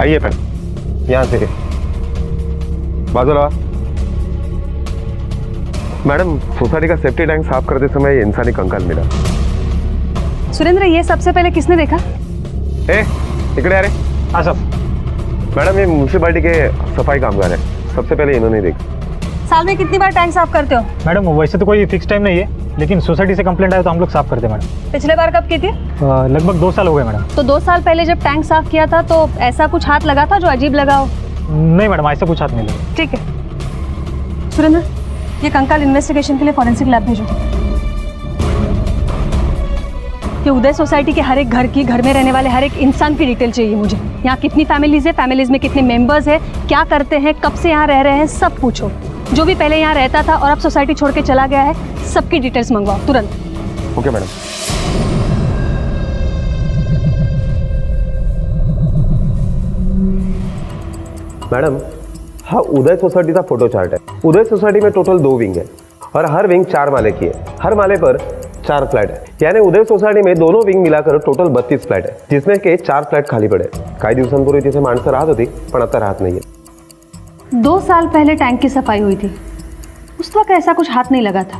आइए मैडम, यहाँ से बाजूला। मैडम, सोसाइटी का सेफ्टी टैंक साफ करते समय इंसानी कंकाल मिला। सुरेंद्र, ये सबसे पहले किसने देखा? इकड़े आ रहे। हाँ सर। मैडम, ये म्यूनसिपालिटी के सफाई कामगार है, सबसे पहले इन्होंने देखा। साल में कितनी बार टैंक साफ करते हो? मैडम, वैसे तो कोई फिक्स टाइम नहीं है, लेकिन सोसाइटी से कंप्लेंट आया तो हम लोग साफ करते हैं मैडम। पिछले बार कब की थी? लगभग 2 साल हो गए मैडम। तो 2 साल पहले जब टैंक साफ किया था तो ऐसा कुछ हाथ लगा था जो अजीब लगा हो? नहीं मैडम, ऐसा कुछ हाथ नहीं लगा। ठीक है सुरेंद्र, ये कंकाल इन्वेस्टिगेशन के लिए फॉरेंसिक लैब भेजो। ये उदय सोसाइटी के हर एक घर की, घर में रहने वाले हर एक इंसान की डिटेल चाहिए मुझे। यहाँ कितनी फैमिलीज है, फैमिलीज में कितने मेंबर्स है, क्या करते हैं, कब से यहाँ रह रहे हैं, सब पूछो। जो भी पहले यहाँ रहता था और अब सोसाइटी छोड़ के चला गया है, सबकी डिटेल्स मंगवाओ तुरंत। Okay madam. मैडम, हाँ, उदय सोसाइटी का फोटो चार्ट है। उदय सोसाइटी में टोटल 2 विंग है और हर विंग 4 माले की है। हर माले पर 4 फ्लैट है, यानी उदय सोसायटी में दोनों विंग मिलाकर टोटल 32 फ्लॅट आहे, जिसमें के 4 फ्लॅट खाली पडे। काही दिवसांपूर्वी तिथे माणसं राहत होती, पण आता राहत नाहीये। 2 साल पहले टैंक की सफाई हुई थी, उस वक्त ऐसा कुछ हाथ नहीं लगा था।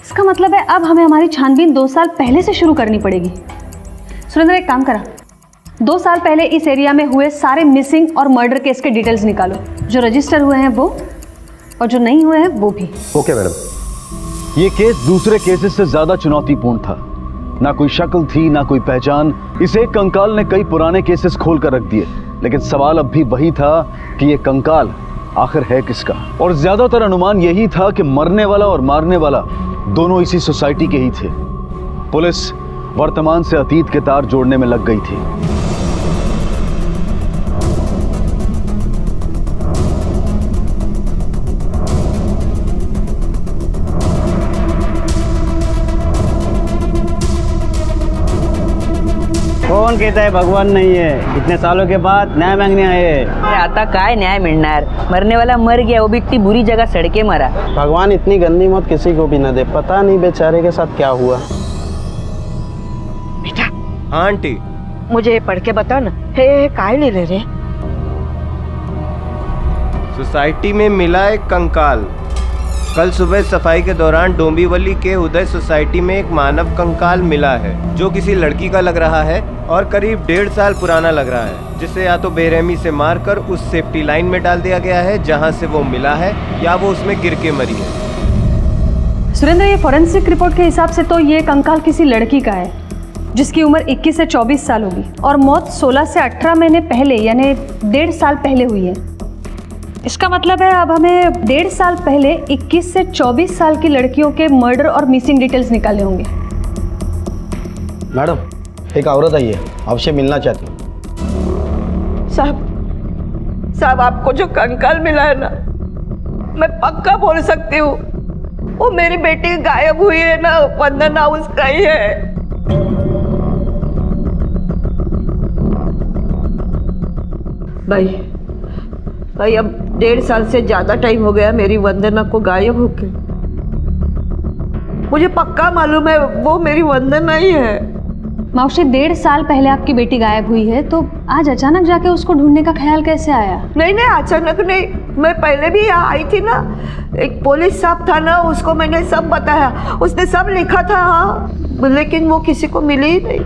इसका मतलब है अब हमें हमारी छानबीन 2 साल पहले से शुरू करनी पड़ेगी। सुरेंद्र, एक काम करा, 2 साल पहले इस एरिया में हुए सारे मिसिंग और मर्डर केस के डिटेल्स निकालो, जो रजिस्टर हुए हैं वो और जो नहीं हुए हैं वो भी। Okay madam. ये केस दूसरे केसेस से ज्यादा चुनौतीपूर्ण था। ना कोई शक्ल थी, ना कोई पहचान। इस एक कंकाल ने कई पुराने केसेस खोल कर रख दिए, लेकिन सवाल अब भी वही था कि ये कंकाल आखिर है किसका। और ज्यादातर अनुमान यही था कि मरने वाला और मारने वाला दोनों इसी सोसाइटी के ही थे। पुलिस वर्तमान से अतीत के तार जोड़ने में लग गई थी। कौन कहता है भगवान नहीं है? इतने सालों के बाद न्याय मांगने आए हैं। आता काय न्याय मिळणार? मरने वाला मर गया, वो भी इतनी बुरी जगह सड़के मरा। भगवान इतनी गंदी मौत किसी को भी न दे। पता नहीं बेचारे के साथ क्या हुआ। बेटा। हाँ आंटी। मुझे पढ़ के बताओ ना। हे काय ले रहे रे? सोसाइटी में मिला एक कंकाल। कल सुबह सफाई के दौरान डोंबिवली के उदय सोसाइटी में एक मानव कंकाल मिला है, जो किसी लड़की का लग रहा है और करीब 1.5 साल पुराना लग रहा है, जिसे या तो बेरहमी से मारकर उस सेफ्टी लाइन में डाल दिया गया है जहां से वो मिला है, या वो उसमें गिर के मरी है। सुरेंद्र, ये फॉरेंसिक रिपोर्ट के हिसाब से तो ये कंकाल किसी लड़की का है, जिसकी उम्र 21 से 24 साल होगी और मौत 16 से 18 महीने पहले यानी 1.5 साल पहले हुई है। इसका मतलब है अब हमें 1.5 साल पहले 21 से 24 साल की लड़कियों के मर्डर और मिसिंग डिटेल्स निकालने होंगे। मैडम, एक औरत आई है, आपसे मिलना चाहती हूँ। साहब, आपको जो कंकाल मिला है ना, मैं पक्का बोल सकती हूँ वो मेरी बेटी गायब हुई है ना, वंदना उसका ही है। भाई अब 1.5 साल से ज्यादा टाइम हो गया मेरी वंदना को गायब होके। मुझे पक्का मालूम है वो मेरी वंदना ही है। मौसी, 1.5 साल पहले आपकी बेटी गायब हुई है, तो आज अचानक जाके उसको ढूंढने का ख्याल कैसे आया? नहीं, अचानक नहीं, मैं पहले भी यहाँ आई थी ना। एक पुलिस साहब था ना, उसको मैंने सब बताया, उसने सब लिखा था। हाँ, लेकिन वो किसी को मिली ही नहीं।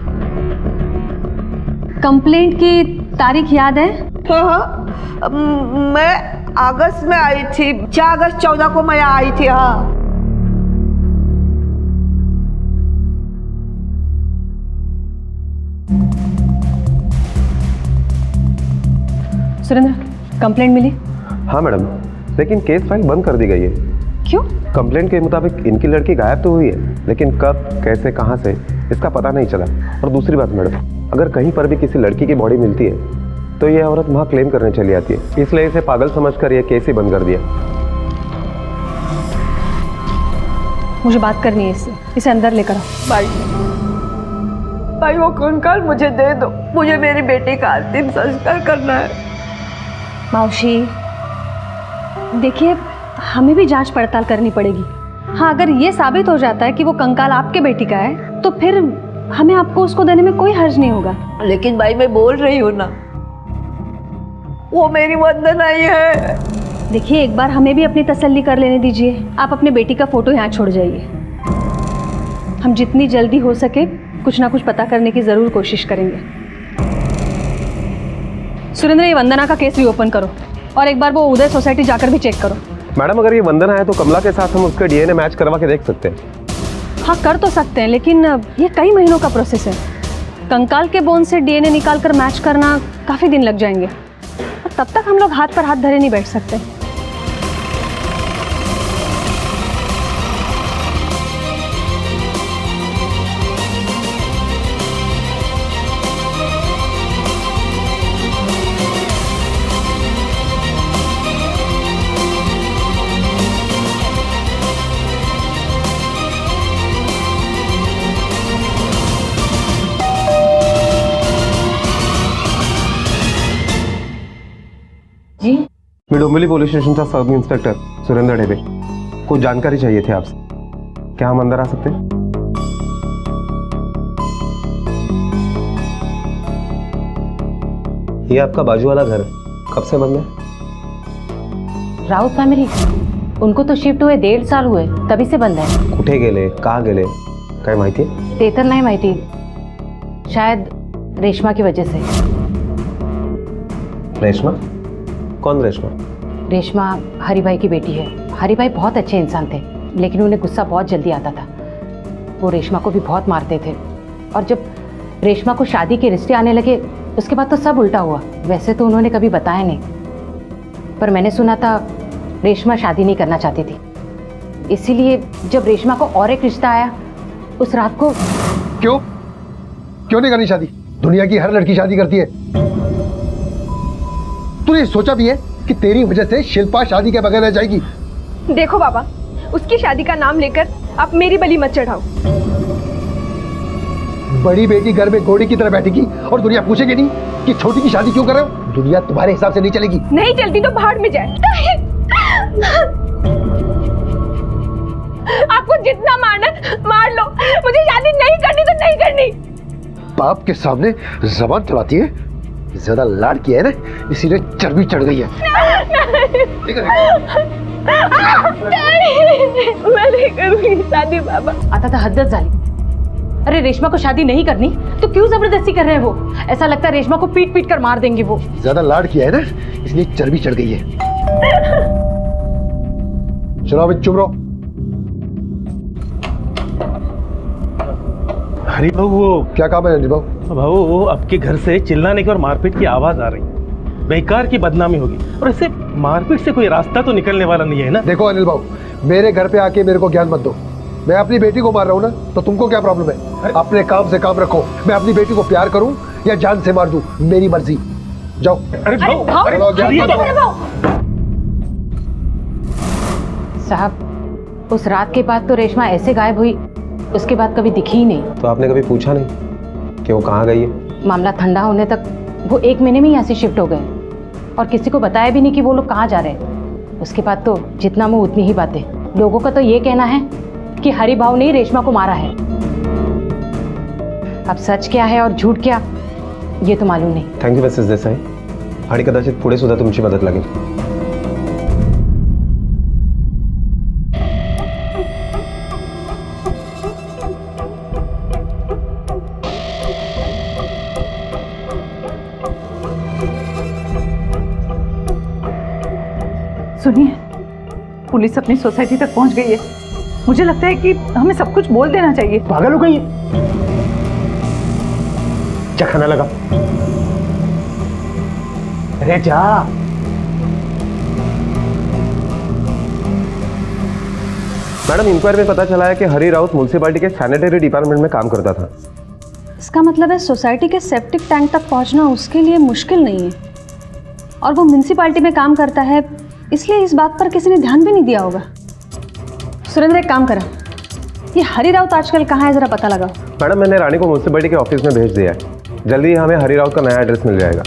कंप्लेंट की तारीख याद है? हाँ, मैं अगस्त में आई थी, 4 अगस्त 14 को मैं यहाँ आई थी। हाँ। सुरेंद्र, कंप्लेंट मिली? हाँ मैडम, लेकिन केस फाइल बंद कर दी गई है। क्यों? कंप्लेंट के मुताबिक इनकी लड़की गायब तो हुई है, लेकिन कब, कैसे, कहाँ से, इसका पता नहीं चला। और दूसरी बात मैडम, अगर कहीं पर भी किसी लड़की की बॉडी मिलती है तो ये औरत वहाँ क्लेम करने चली आती है, इसलिए इसे पागल समझकर ये केस ही बंद कर दिया। मुझे बात करनी है इससे, इसे अंदर लेकर आओ। भाई वो कंकाल मुझे दे दो, मुझे मेरी बेटी का अंतिम संस्कार करना है। मौसी, देखिए, हमें भी जांच पड़ताल करनी पड़ेगी। हाँ, अगर ये साबित हो जाता है कि वो कंकाल आपके बेटी का है, तो फिर हमें आपको उसको देने में कोई हर्ज नहीं होगा। लेकिन भाई, मैं बोल रही हूँ ना, वो मेरी वंदना ही है। देखिए, एक बार हमें भी अपनी तसल्ली कर लेने दीजिए। आप अपने बेटी का फोटो यहाँ छोड़ जाइए। हम जितनी जल्दी हो सके कुछ ना कुछ पता करने की ज़रूर कोशिश करेंगे। सुरेंद्र, ये वंदना का केस रीओपन करो और एक बार वो उदय सोसाइटी जाकर भी चेक करो। मैडम, अगर ये वंदना है तो कमला के साथ हम उसके डीएनए मैच करवा के देख सकते हैं। हाँ, कर तो सकते हैं, लेकिन ये कई महीनों का प्रोसेस है। कंकाल के बोन से डीएनए निकाल कर मैच करना काफ़ी दिन लग जाएंगे और तब तक हम लोग हाथ पर हाथ धरे नहीं बैठ सकते। मैं डोंबिवली पुलिस स्टेशन का सब इंस्पेक्टर सुरेंद्र ढेबे। कुछ जानकारी चाहिए थी आपसे। क्या हम अंदर आ सकते हैं? ये आपका बाजू वाला घर कब से बंद है? राउत फॅमिली, उनको तो शिफ्ट हुए 1.5 साल हुए, तभी से बंद है। कुठे गेले, का गेले, काय माहिती आहे? ते तर नाही माहिती, शायद रेशमा की वजह से। रेशमा? कौन रेशमा? रेशमा हरिभाई की बेटी है। हरिभाई बहुत अच्छे इंसान थे, लेकिन उन्हें गुस्सा बहुत जल्दी आता था। वो रेशमा को भी बहुत मारते थे, और जब रेशमा को शादी के रिश्ते आने लगे उसके बाद तो सब उल्टा हुआ। वैसे तो उन्होंने कभी बताया नहीं, पर मैंने सुना था रेशमा शादी नहीं करना चाहती थी। इसीलिए जब रेशमा को और एक रिश्ता आया उस रात को। क्यों नहीं करनी शादी? दुनिया की हर लड़की शादी करती है। तूने सोचा भी है कि तेरी वजह से शिल्पा शादी के बगैर रह जाएगी? देखो बाबा, उसकी शादी का नाम लेकर आप मेरी बलि मत चढ़ाओ। बड़ी बेटी घर में घोड़ी की तरह बैठेगी और दुनिया पूछेगी नहीं कि छोटी की शादी क्यों कर रहे हो? दुनिया तुम्हारे हिसाब से नहीं चलेगी। नहीं चलती तो भाड़ में जाए। आपको जितना मारना मार लो, मुझे शादी नहीं करनी तो नहीं करनी। बाप के सामने जबान चलाती है। ज्यादा लाड किया है ना, इसीलिए चर्बी चढ़ गई है। मैं नहीं करूंगी शादी बाबा। आता था हद्दत झाली। अरे रेशमा को शादी नहीं करनी तो क्यों जबरदस्ती कर रहे हैं वो? ऐसा लगता है रेशमा को पीट पीट कर मार देंगे वो। ज्यादा लाड किया है ना, इसलिए चर्बी चढ़ गई है। चलो अभी चुप रहो। हरी बाबू, वो क्या काम है रणजीत बाबू? भाऊ, वो आपके घर से चिल्लाने की और मारपीट की आवाज आ रही है। बेकार की बदनामी होगी, और इससे मारपीट से कोई रास्ता तो निकलने वाला नहीं है ना। देखो अनिल बाबू, मेरे घर पे आके मेरे को ज्ञान मत दो। मैं अपनी बेटी को मार रहा हूँ ना, तो तुमको क्या प्रॉब्लम है? अपने काम से काम रखो। मैं अपनी बेटी को प्यार करूं या जान से मार दूं, मेरी मर्जी। जाओ। अरे भाऊ, साहब, उस रात के बाद तो रेशमा ऐसे गायब हुई, उसके बाद कभी दिखी ही नहीं। तो आपने कभी पूछा नहीं कि वो कहाँ गई है? मामला ठंडा होने तक वो 1 महीने में ही यहाँ से शिफ्ट हो गए, और किसी को बताया भी नहीं कि वो लोग कहाँ जा रहे हैं। उसके बाद तो जितना मुँह उतनी ही बातें। लोगों का तो ये कहना है कि हरि भाव ने रेशमा को मारा है। अब सच क्या है और झूठ क्या, ये तो मालूम नहीं। थँक्यू मिसेस देसाई, आणि कदाचित पुढे सुद्धा तुमची मदत लागेल। सुनिए, पुलिस अपनी सोसाइटी तक पहुंच गई है। मुझे लगता है कि हमें सब कुछ बोल देना चाहिए। पागल हो गई? क्या खाना लगा? अरे जा। मैडम, इंक्वायरी में पता चला है कि हरी राउत म्युनिसिपैलिटी के सैनिटरी डिपार्टमेंट में काम करता था। इसका मतलब है सोसाइटी के सेप्टिक टैंक तक पहुंचना उसके लिए मुश्किल नहीं है, और वो म्युनिसिपैलिटी में काम करता है, इसलिए इस बात पर किसी ने ध्यान भी नहीं दिया होगा। सुरेंद्र, एक काम करा, ये हरी राउत आजकल कहाँ है जरा पता लगाओ। मैडम, मैंने रानी को म्युनिसिपैलिटी के ऑफिस में भेज दिया है। जल्दी ही हमें हरी राउत का नया एड्रेस मिल जाएगा।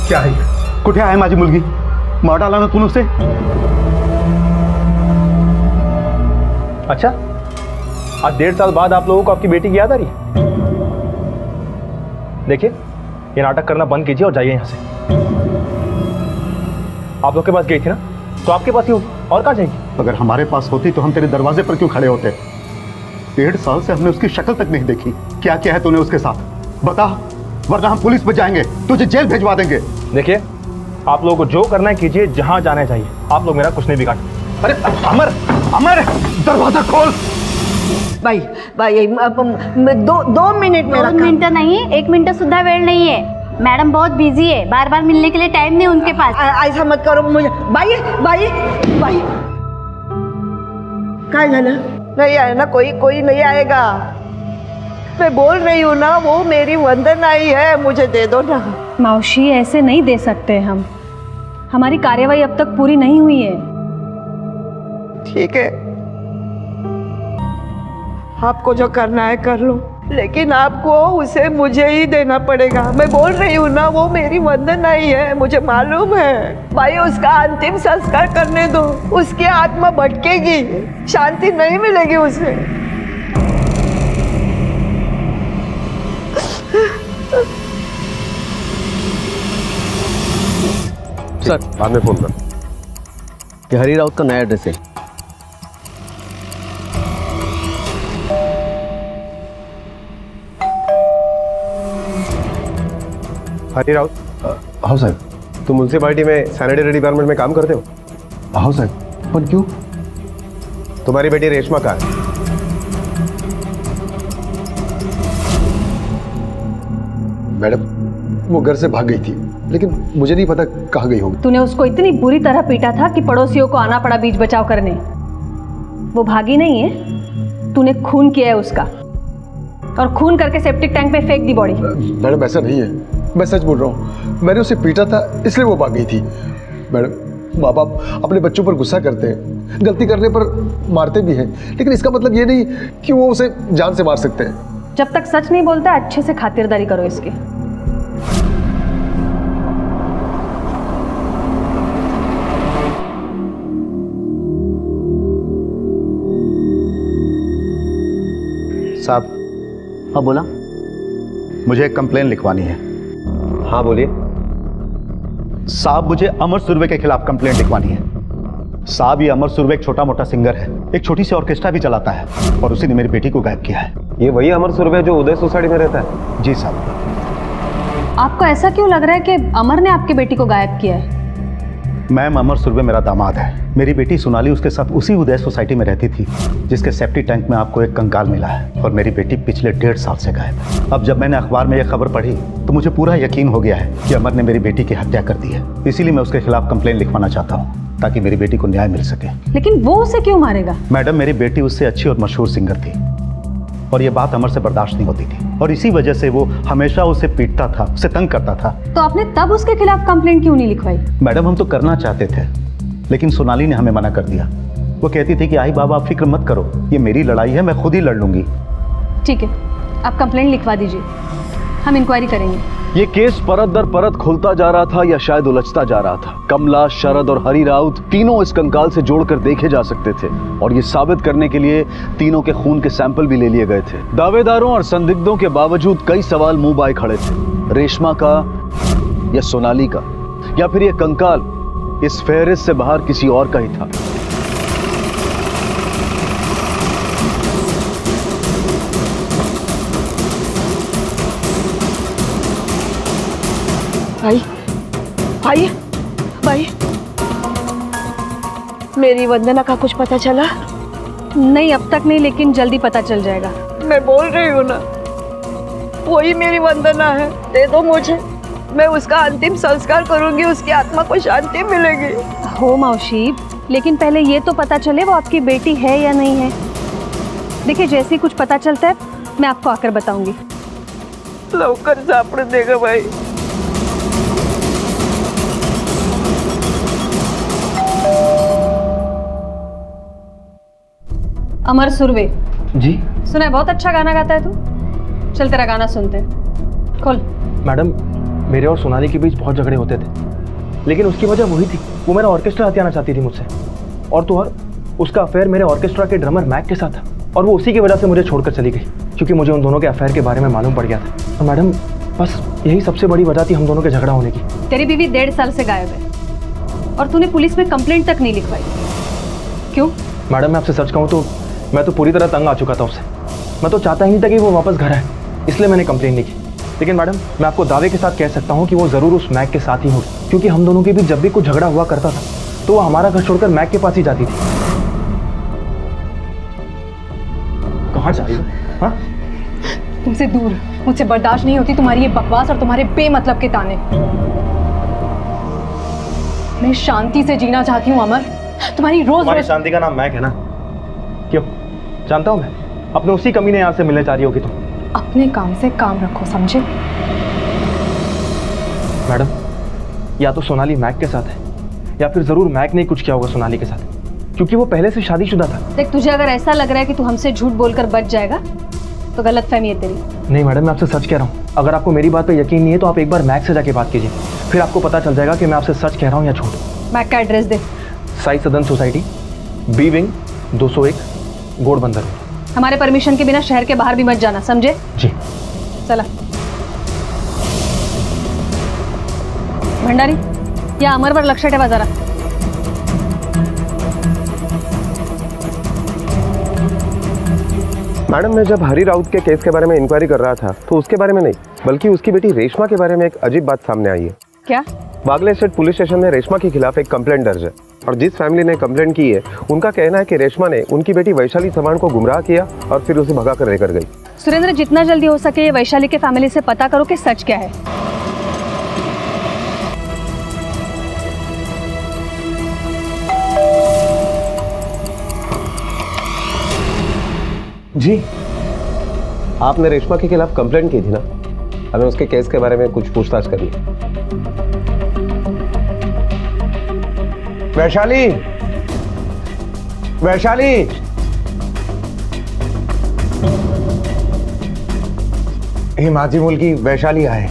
क्या है? कुठे आहे माझी मुलगी? मार डाला ना तूने उसे? अच्छा, आज 1.5 साल बाद आप लोगों को आपकी बेटी की याद आ रही है? देखिए, ये नाटक करना बंद कीजिए और जाइए यहाँ से। आप लोग के पास गई थी ना, तो आपके पास ही होगी, और कहाँ जाएगी? अगर हमारे पास होती तो हम तेरे दरवाजे पर क्यों खड़े होते? 1.5 साल से हमने उसकी शक्ल तक नहीं देखी। क्या क्या है तूने उसके साथ बता, वरना हम पुलिस में जाएंगे, तुझे जेल भिजवा देंगे। देखिए, आप लोगों को जो करना है कीजिए, जहाँ जाना चाहिए। आप लोग मेरा कुछ नहीं बिगाड़। अरे अमर, अमर दरवाजा खोल। भाई भाई दो मिनिट में 2 मिनट नहीं, 1 मिनट सुद्धा वेळ नहीं है। मैडम बहुत बिजी है, बार बार मिलने के लिए टाइम नहीं उनके पास। ऐसा मत करो मुझे। भाई भाई भाई क्या झालं? नहीं आए ना, कोई नहीं आएगा। मैं बोल रही हूँ ना, वो मेरी वंदना ही है, मुझे दे दो ना। मौसी ऐसे नहीं दे सकते हम, हमारी कार्यवाही अब तक पूरी नहीं हुई है। ठीक है, आपको जो करना है कर लो, लेकिन आपको उसे मुझे ही देना पड़ेगा। मैं बोल रही हूँ ना, वो मेरी वंदना ही है, मुझे मालूम है। भाई उसका अंतिम संस्कार करने दो, उसकी आत्मा भटकेगी, शांति नहीं मिलेगी उसे। सर बाद में फोन कर। ये हरी राउत का नया एड्रेस है। हरी राउत? हाँ साहब। तुम म्यूनसिपालिटी में सैनिटरी डिपार्टमेंट में काम करते हो? हाँ साहब। पर क्यों? तुम्हारी बेटी रेशमा कहाँ है? मैडम वो घर से भाग गई थी, लेकिन मुझे नहीं पता कहाँ गई होगी। तूने उसको इतनी बुरी तरह पीटा था कि पड़ोसियों को आना पड़ा बीच बचाव करने। वो भागी नहीं है, तूने खून किया है उसका, और खून करके सेप्टिक टैंक में फेंक दी बॉडी। मैडम ऐसा नहीं है, मैं सच बोल रहा हूँ। मैंने उसे पीटा था इसलिए वो भाग गई थी। मैडम माँ बाप अपने बच्चों पर गुस्सा करते हैं, गलती करने पर मारते भी हैं, लेकिन इसका मतलब ये नहीं कि वो उसे जान से मार सकते हैं। जब तक सच नहीं बोलता अच्छे से खातिरदारी करो इसकी। साहब। हाँ बोला। मुझे एक कंप्लेन लिखवानी है। हाँ बोलिए। साहब मुझे अमर सुरवे के खिलाफ कंप्लेंट लिखवानी है। साहब ये अमर सुरवे एक छोटा मोटा सिंगर है, एक छोटी सी ऑर्केस्ट्रा भी चलाता है, और उसी ने मेरी बेटी को गायब किया है। ये वही अमर सुरवे जो उदय सोसाइटी में रहता है? जी साहब। आपको ऐसा क्यों लग रहा है कि अमर ने आपकी बेटी को गायब किया है? मैम अमर सुरवे मेरा दामाद है। मेरी बेटी सोनाली उसके साथ उसी उदय सोसाइटी में रहती थी जिसके सेफ्टी टैंक में आपको एक कंकाल मिला है, और मेरी बेटी पिछले 1.5 साल से गायब है। अब जब मैंने अखबार में यह खबर पढ़ी तो मुझे पूरा यकीन हो गया है कि अमर ने मेरी बेटी की हत्या कर दी है। इसीलिए मैं उसके खिलाफ कंप्लेन लिखवाना चाहता हूँ ताकि मेरी बेटी को न्याय मिल सके। लेकिन वो उसे क्यों मारेगा? मैडम मेरी बेटी उससे अच्छी और मशहूर सिंगर थी, और ये बात अमर से बर्दाश्त नहीं होती थी, और इसी वजह से वो हमेशा उसे पीटता था, उसे तंग करता था। तो आपने तब उसके खिलाफ कंप्लेंट क्यों नहीं लिखवाई? मैडम हम तो करना चाहते थे, लेकिन सोनाली ने हमें मना कर दिया। वो कहती थी कि आई बाबा आप फिक्र मत करो, ये मेरी लड़ाई है, मैं खुद ही लड़ लूंगी। ठीक है, आप कंप्लेंट लिखवा दीजिए, हम इंक्वायरी करेंगे। ये केस परत दर परत खुलता जा रहा था या शायद उलझता जा रहा था। कमला, शरद और हरी राउत तीनों इस कंकाल से जोड़कर देखे जा सकते थे, और ये साबित करने के लिए तीनों के खून के सैंपल भी ले लिए गए थे। दावेदारों और संदिग्धों के बावजूद कई सवाल मुंह बाए खड़े थे। रेशमा का या सोनाली का, या फिर ये कंकाल इस फेहरिस्त से बाहर किसी और का ही था। भाई भाई भाई मेरी वंदना का कुछ पता चला? नहीं अब तक नहीं, लेकिन जल्दी पता चल जाएगा। मैं बोल रही हूँ ना, वही मेरी वंदना है, दे दो मुझे, मैं उसका अंतिम संस्कार करूंगी, उसकी आत्मा को शांति मिलेगी। हो मौसी, लेकिन पहले ये तो पता चले वो आपकी बेटी है या नहीं है। देखिए जैसे ही कुछ पता चलता है मैं आपको आकर बताऊंगी। लवकर सापड़ देगा भाई। अमर सुरवे जी। सुना है बहुत अच्छा गाना गाता है तू, चल तेरा गाना सुनते हैं। खोल। मैडम मेरे और सोनाली के बीच बहुत झगड़े होते थे, लेकिन उसकी वजह वही थी, वो मेरा ऑर्केस्ट्रा हथियाना चाहती थी मुझसे, और तो और उसका अफेयर मेरे ऑर्केस्ट्रा के ड्रमर मैक के साथ था, और वो उसी की वजह से मुझे छोड़कर चली गई, क्योंकि मुझे उन दोनों के अफेयर के बारे में मालूम पड़ गया था। और मैडम बस यही सबसे बड़ी वजह थी हम दोनों के झगड़ा होने की। तेरी बीवी 1.5 साल से गायब है और तूने पुलिस में कंप्लेंट तक नहीं लिखवाई। क्यों? मैडम मैं आपसे सच कहूँ तो मैं तो पूरी तरह तंग आ चुका था उससे। मैं तो चाहता ही नहीं था कि वो वापस घर आए, इसलिए मैंने कंप्लेंट नहीं की। लेकिन मैडम मैं आपको दावे के साथ कह सकता हूँ कि वो ज़रूर उस मैक के साथ ही होगी, क्योंकि हम दोनों के बीच जब भी कुछ झगड़ा हुआ करता था तो वो हमारा घर छोड़कर मैक के पास ही जाती थी। कहाँ जा रही हो? हाँ? तुमसे दूर, मुझसे बर्दाश्त नहीं होती तुम्हारी ये बकवास और तुम्हारे बेमतलब के ताने। मैं शांति से जीना चाहती हूँ अमर। तुम्हारी रोज तुम्हारी रोज शांति का नाम मैक है ना? क्यों? जानता हूँ मैं, अपने उसी कमीने यहाँ से मिलने चाह रही होगी तुम। अपने काम से काम रखो, समझे? मैडम या तो सोनाली मैक के साथ है या फिर जरूर मैक ने कुछ किया होगा सोनाली के साथ, क्योंकि वो पहले से शादीशुदा था। देख, तुझे अगर ऐसा लग रहा है कि तू हमसे झूठ बोलकर बच जाएगा तो गलतफहमी है तेरी। नहीं मैडम मैं आपसे सच कह रहा हूँ। अगर आपको मेरी बात पे यकीन नहीं है तो आप एक बार मैक से जाके बात कीजिए, फिर आपको पता चल जाएगा कि मैं आपसे सच कह रहा हूँ या झूठ। मैक का एड्रेस दे। साई सदन सोसाइटी, बी विंग 201, घोड़बंदर। हमारे परमिशन के बिना शहर के बाहर भी मत जाना, समझे? जी। चला। भंडारी, या अमरवर लक्ष ठेवा जरा। मैडम मैं जब हरी राउत के केस के बारे में इंक्वायरी कर रहा था तो उसके बारे में नहीं बल्कि उसकी बेटी रेशमा के बारे में एक अजीब बात सामने आई है। क्या? बागले स्टेट पुलिस स्टेशन में रेशमा के खिलाफ एक कंप्लेंट दर्ज है और जिस फैमिली ने कंप्लेंट की है उनका कहना है कि रेशमा ने उनकी बेटी वैशाली चव्हाण को गुमराह किया और फिर उसे भगा कर लेकर गई। सुरेंद्र, जितना जल्दी हो सके ये वैशाली के फैमिली से पता करो कि सच क्या है। जी, आपने रेशमा के खिलाफ कंप्लेंट की थी ना? हमें उसके केस के बारे में कुछ पूछताछ करनी है। वैशाली, वैशाली, हिमाजी मुल की वैशाली आए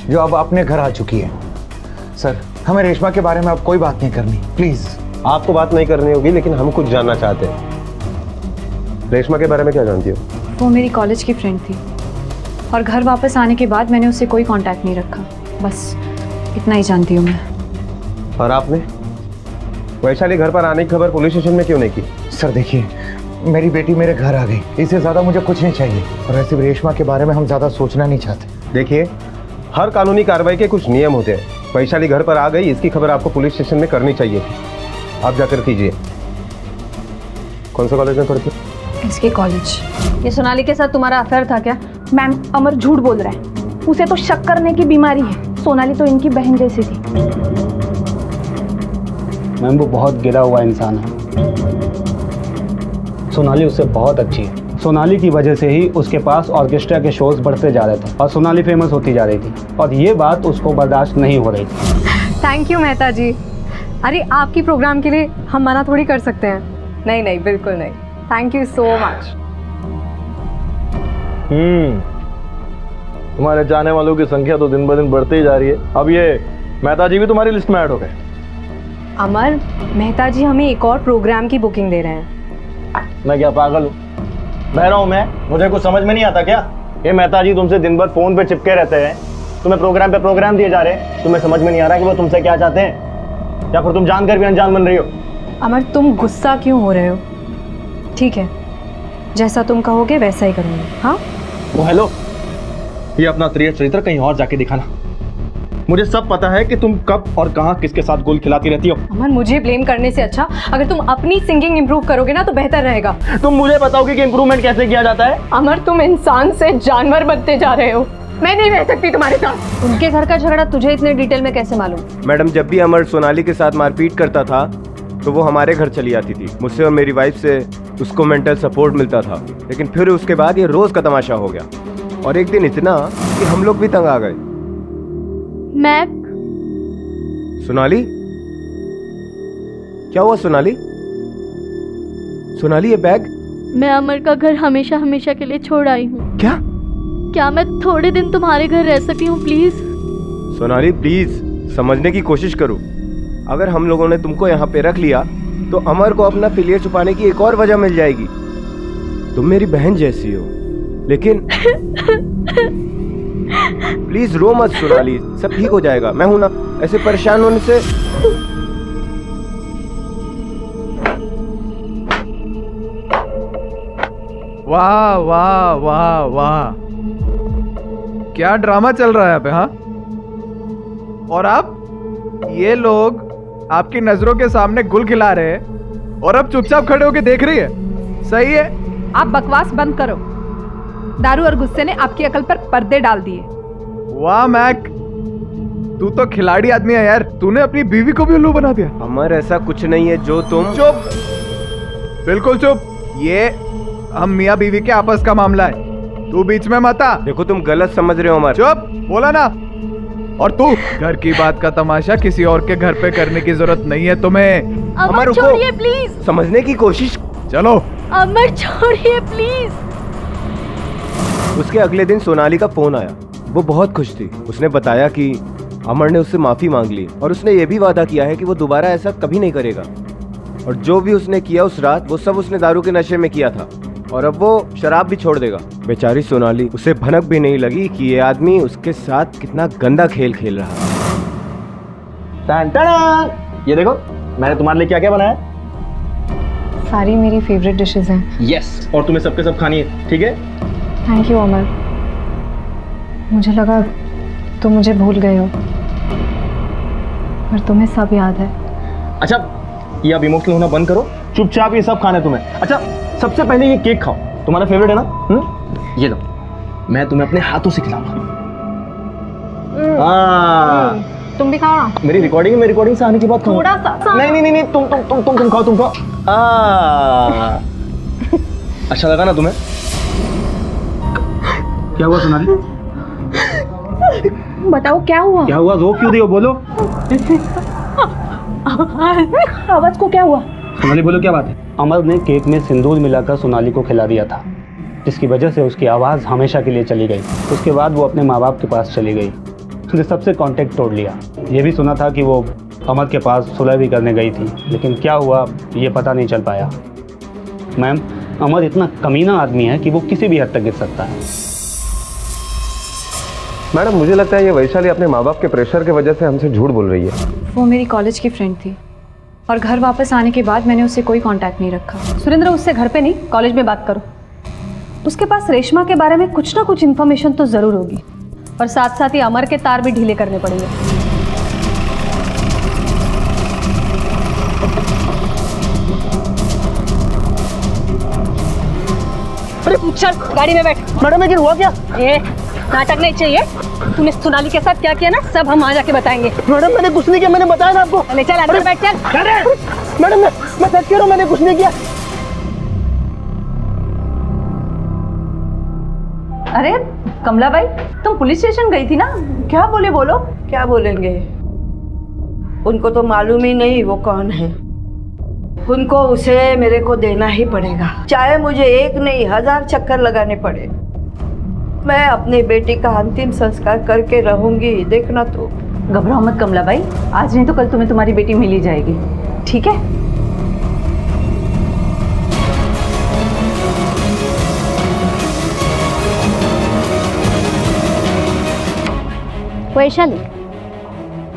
जो अब अपने घर आ चुकी है। सर हमें रेशमा के बारे में अब कोई बात नहीं करनी, प्लीज। आपको बात नहीं करनी होगी लेकिन हम कुछ जानना चाहते हैं। रेशमा के बारे में क्या जानती हो? वो मेरी कॉलेज की फ्रेंड थी और घर वापस आने के बाद मैंने उससे कोई कांटेक्ट नहीं रखा, बस इतना ही जानती हूँ मैं। और आपने वैशाली घर पर आने की खबर पुलिस स्टेशन में क्यों नहीं की? सर देखिए, मेरी बेटी मेरे घर आ गई, इससे ज्यादा मुझे कुछ नहीं चाहिए और ऐसे भी रेशमा के बारे में हम ज्यादा सोचना नहीं चाहते। देखिए, हर कानूनी कार्रवाई के कुछ नियम होते हैं। वैशाली घर पर आ गई, इसकी खबर आपको पुलिस स्टेशन में करनी चाहिए थी। आप जाकर कीजिए। कौन सा कॉलेज में पढ़ती हो? इसके कॉलेज। ये सोनाली के साथ तुम्हारा अफेयर था क्या? मैम अमर झूठ बोल रहा है, उसे तो शक करने की बीमारी है। सोनाली तो इनकी बहन जैसी थी। मैम वो बहुत गिरा हुआ इंसान है, सोनाली उससे बहुत अच्छी है। सोनाली की वजह से ही उसके पास ऑर्केस्ट्रा के शोज बढ़ते जा रहे थे और सोनाली फेमस होती जा रही थी और ये बात उसको बर्दाश्त नहीं हो रही थी। थैंक यू मेहता जी। अरे आपकी प्रोग्राम के लिए हम मना थोड़ी कर सकते हैं। नहीं नहीं, बिल्कुल नहीं। Thank you so much. तुम्हारे चाहने वालों की संख्या तो दिन ब दिन बढ़ती ही जा रही है। अब ये मेहता जी भी तुम्हारी लिस्ट में ऐड हो गए। अमर, मेहता जी हमें एक और प्रोग्राम की बुकिंग दे रहे हैं। मैं क्या पागल हूँ? बहरा हूँ मैं? मुझे कुछ समझ में नहीं आता क्या? ये मेहता जी तुमसे दिन भर फोन पे चिपके रहते हैं, तुम्हें प्रोग्राम पे प्रोग्राम दिए जा रहे हैं, तुम्हें समझ में नहीं आ रहा कि वो तुमसे क्या चाहते हैं, या फिर तुम जानकर भी अनजान बन रही हो? अमर तुम गुस्सा क्यों हो रहे हो? ठीक है, जैसा तुम कहोगे वैसा ही करूँगी। हाँ ओ हेलो, ये अपना त्रिय चरित्र कहीं और जाके दिखाना। मुझे सब पता है कि तुम कब और कहां किसके साथ गोल खिलाती रहती हो। अमर मुझे ब्लेम करने से अच्छा अगर तुम अपनी सिंगिंग इंप्रूव करोगे ना तो बेहतर रहेगा। तुम मुझे बताओगे कि इंप्रूवमेंट कैसे किया जाता है? अमर तुम इंसान से जानवर बनते जा रहे हो। मैं नहीं रह सकती तुम्हारे साथ। उनके घर का झगड़ा तुझे इतने डिटेल में कैसे मालूम? मैडम जब भी अमर सोनाली के साथ मारपीट करता था तो वो हमारे घर चली आती थी। मुझसे और मेरी वाइफ से उसको मेंटल सपोर्ट मिलता था, लेकिन फिर उसके बाद ये रोज का तमाशा हो गया और एक दिन इतना कि हम लोग भी तंग आ गए। मैक, सोनाली, क्या हुआ सोनाली? सोनाली ये बैग? मैं अमर का घर हमेशा हमेशा के लिए छोड़ आई हूँ। क्या मैं थोड़े दिन तुम्हारे घर रह सकती हूँ प्लीज? सोनाली प्लीज समझने की कोशिश करो। अगर हम लोगों ने तुमको यहाँ पे रख लिया तो अमर को अपना फेलियर छुपाने की एक और वजह मिल जाएगी। तुम मेरी बहन जैसी हो, लेकिन प्लीज रो मत सोनाली, सब ठीक हो जाएगा, मैं हूं ना। ऐसे परेशान होने से वाह वाह वाह वाह, क्या ड्रामा चल रहा है यहाँ पे। हाँ, और आप ये लोग आपकी नजरों के सामने गुल खिला रहे हैं और अब चुपचाप खड़े होके देख रही है। सही है। आप बकवास बंद करो। दारू और गुस्से ने आपकी अकल पर पर्दे डाल दिए। वाह मैक, तू तो खिलाड़ी आदमी है यार। तूने अपनी बीवी को भी उल्लू बना दिया। अमर ऐसा कुछ नहीं है जो तुम। चुप, बिल्कुल चुप। ये हम मियाँ बीवी के आपस का मामला है, तू बीच में मत आ। देखो तुम गलत समझ रहे हो अमर। चुप, बोला ना। और तू घर की बात का तमाशा किसी और के घर पे करने की जरूरत नहीं है तुम्हें। अमर छोड़िए प्लीज। समझने की कोशिश। चलो अमर छोड़िए प्लीज। उसके अगले दिन सोनाली का फोन आया। वो बहुत खुश थी। उसने बताया कि अमर ने उससे माफी मांग ली और उसने ये भी वादा किया है कि वो दोबारा ऐसा कभी नहीं करेगा। और जो भी उसने किया उस रात, वो सब उसने दारू के नशे में किया था और अब वो शराब भी छोड़ देगा। बेचारी सोनाली, उसे भनक भी नहीं लगी कि ये आदमी उसके साथ कितना गंदा खेल खेल रहा है। ये देखो मैंने तुम्हारे लिए क्या क्या बनाया। सारी मेरी फेवरेट डिशेस हैं। यस, और तुम्हें सबके सब खानी है, ठीक है? थैंक यू अमर। मुझे लगा तुम मुझे भूल गए हो, पर तुम्हें सब याद है। अच्छा, ये अब इमोशनल होना बंद करो, चुपचाप ये सब खाना है तुम्हें। अच्छा, सबसे पहले ये केक खाओ, तुम्हारा फेवरेट है ना? ये लो, मैं तुम्हें अपने हाथों से खिलाऊंगा। तुम भी खाओ ना। मेरी रिकॉर्डिंग से आने के बाद थोड़ा सा। नहीं, तुम खाओ। अच्छा लगा ना तुम्हें? क्या हुआ सोनाली? बताओ क्या हुआ? क्या हुआ? रो क्यों रही हो? बोलो। आवाज को क्या हुआ? सोनाली बोलो, क्या बात है? अमर ने केक में सिंदूर मिलाकर सोनाली को खिला दिया था, जिसकी वजह से उसकी आवाज़ हमेशा के लिए चली गई। उसके बाद वो अपने माँ बाप के पास चली गई। उसने सबसे कांटेक्ट तोड़ लिया। ये भी सुना था कि वो अमर के पास सुलह भी करने गई थी, लेकिन क्या हुआ ये पता नहीं चल पाया। मैम, अमर इतना कमीना आदमी है कि वो किसी भी हद तक गिर सकता है। मैडम, मुझे लगता है ये वैशाली अपने माँ बाप के प्रेशर की वजह से हमसे झूठ बोल रही है। वो मेरी कॉलेज की फ्रेंड थी और घर वापस आने के बाद मैंने उससे कोई कांटेक्ट नहीं रखा। सुरेंद्र, उससे घर पे नहीं कॉलेज में बात करो। उसके पास रेशमा के बारे में कुछ ना कुछ इन्फॉर्मेशन तो जरूर होगी, और साथ साथ ही अमर के तार भी ढीले करने पड़ेंगे। चल गाड़ी में बैठ। मैडम, लेकिन हुआ क्या? नाटक नहीं चाहिए। तूने सोनाली के साथ क्या किया ना, सब हम आ जाके बताएंगे। मैडम, मैंने कुछ नहीं किया, मैंने बताया ना आपको। ले चल अंदर बैठ। चल मैडम, मैं सच कह रहा हूँ, मैंने कुछ नहीं किया। अरे कमला बाई, तुम पुलिस स्टेशन गई थी ना, क्या बोले? बोलो। क्या बोलेंगे? उनको तो मालूम ही नहीं वो कौन है। उनको उसे मेरे को देना ही पड़ेगा, चाहे मुझे एक नहीं 1000 चक्कर लगाने पड़े। मैं अपनी बेटी का अंतिम संस्कार करके रहूंगी, देखना तो। घबराओ मत कमला बाई, आज नहीं तो कल तुम्हें तुम्हारी बेटी मिल ही जाएगी, ठीक है? वैशाली,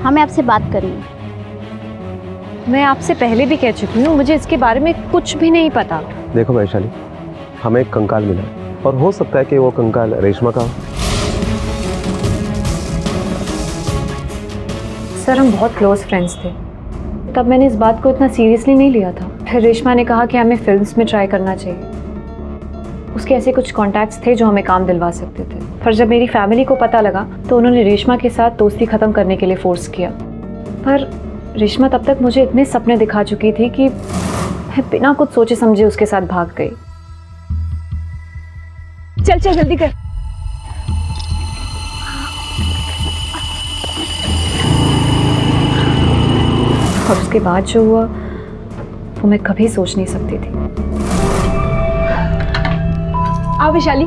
हमें आपसे बात करनी है। मैं आपसे पहले भी कह चुकी हूँ, मुझे इसके बारे में कुछ भी नहीं पता। देखो वैशाली, हमें एक कंकाल मिला और हो सकता है कि वो कंकाल रेशमा का हो। सर, हम बहुत क्लोज फ्रेंड्स थे, तब मैंने इस बात को इतना सीरियसली नहीं लिया था। फिर रेशमा ने कहा कि हमें फिल्म्स में ट्राई करना चाहिए। उसके ऐसे कुछ कॉन्टैक्ट्स थे जो हमें काम दिलवा सकते थे। पर जब मेरी फैमिली को पता लगा तो उन्होंने रेशमा के साथ दोस्ती ख़त्म करने के लिए फोर्स किया। पर रेशमा तब तक मुझे इतने सपने दिखा चुकी थी कि मैं बिना कुछ सोचे समझे उसके साथ भाग गई। चल चल जल्दी कर। और उसके बाद जो हुआ वो मैं कभी सोच नहीं सकती थी। आओ वैशाली।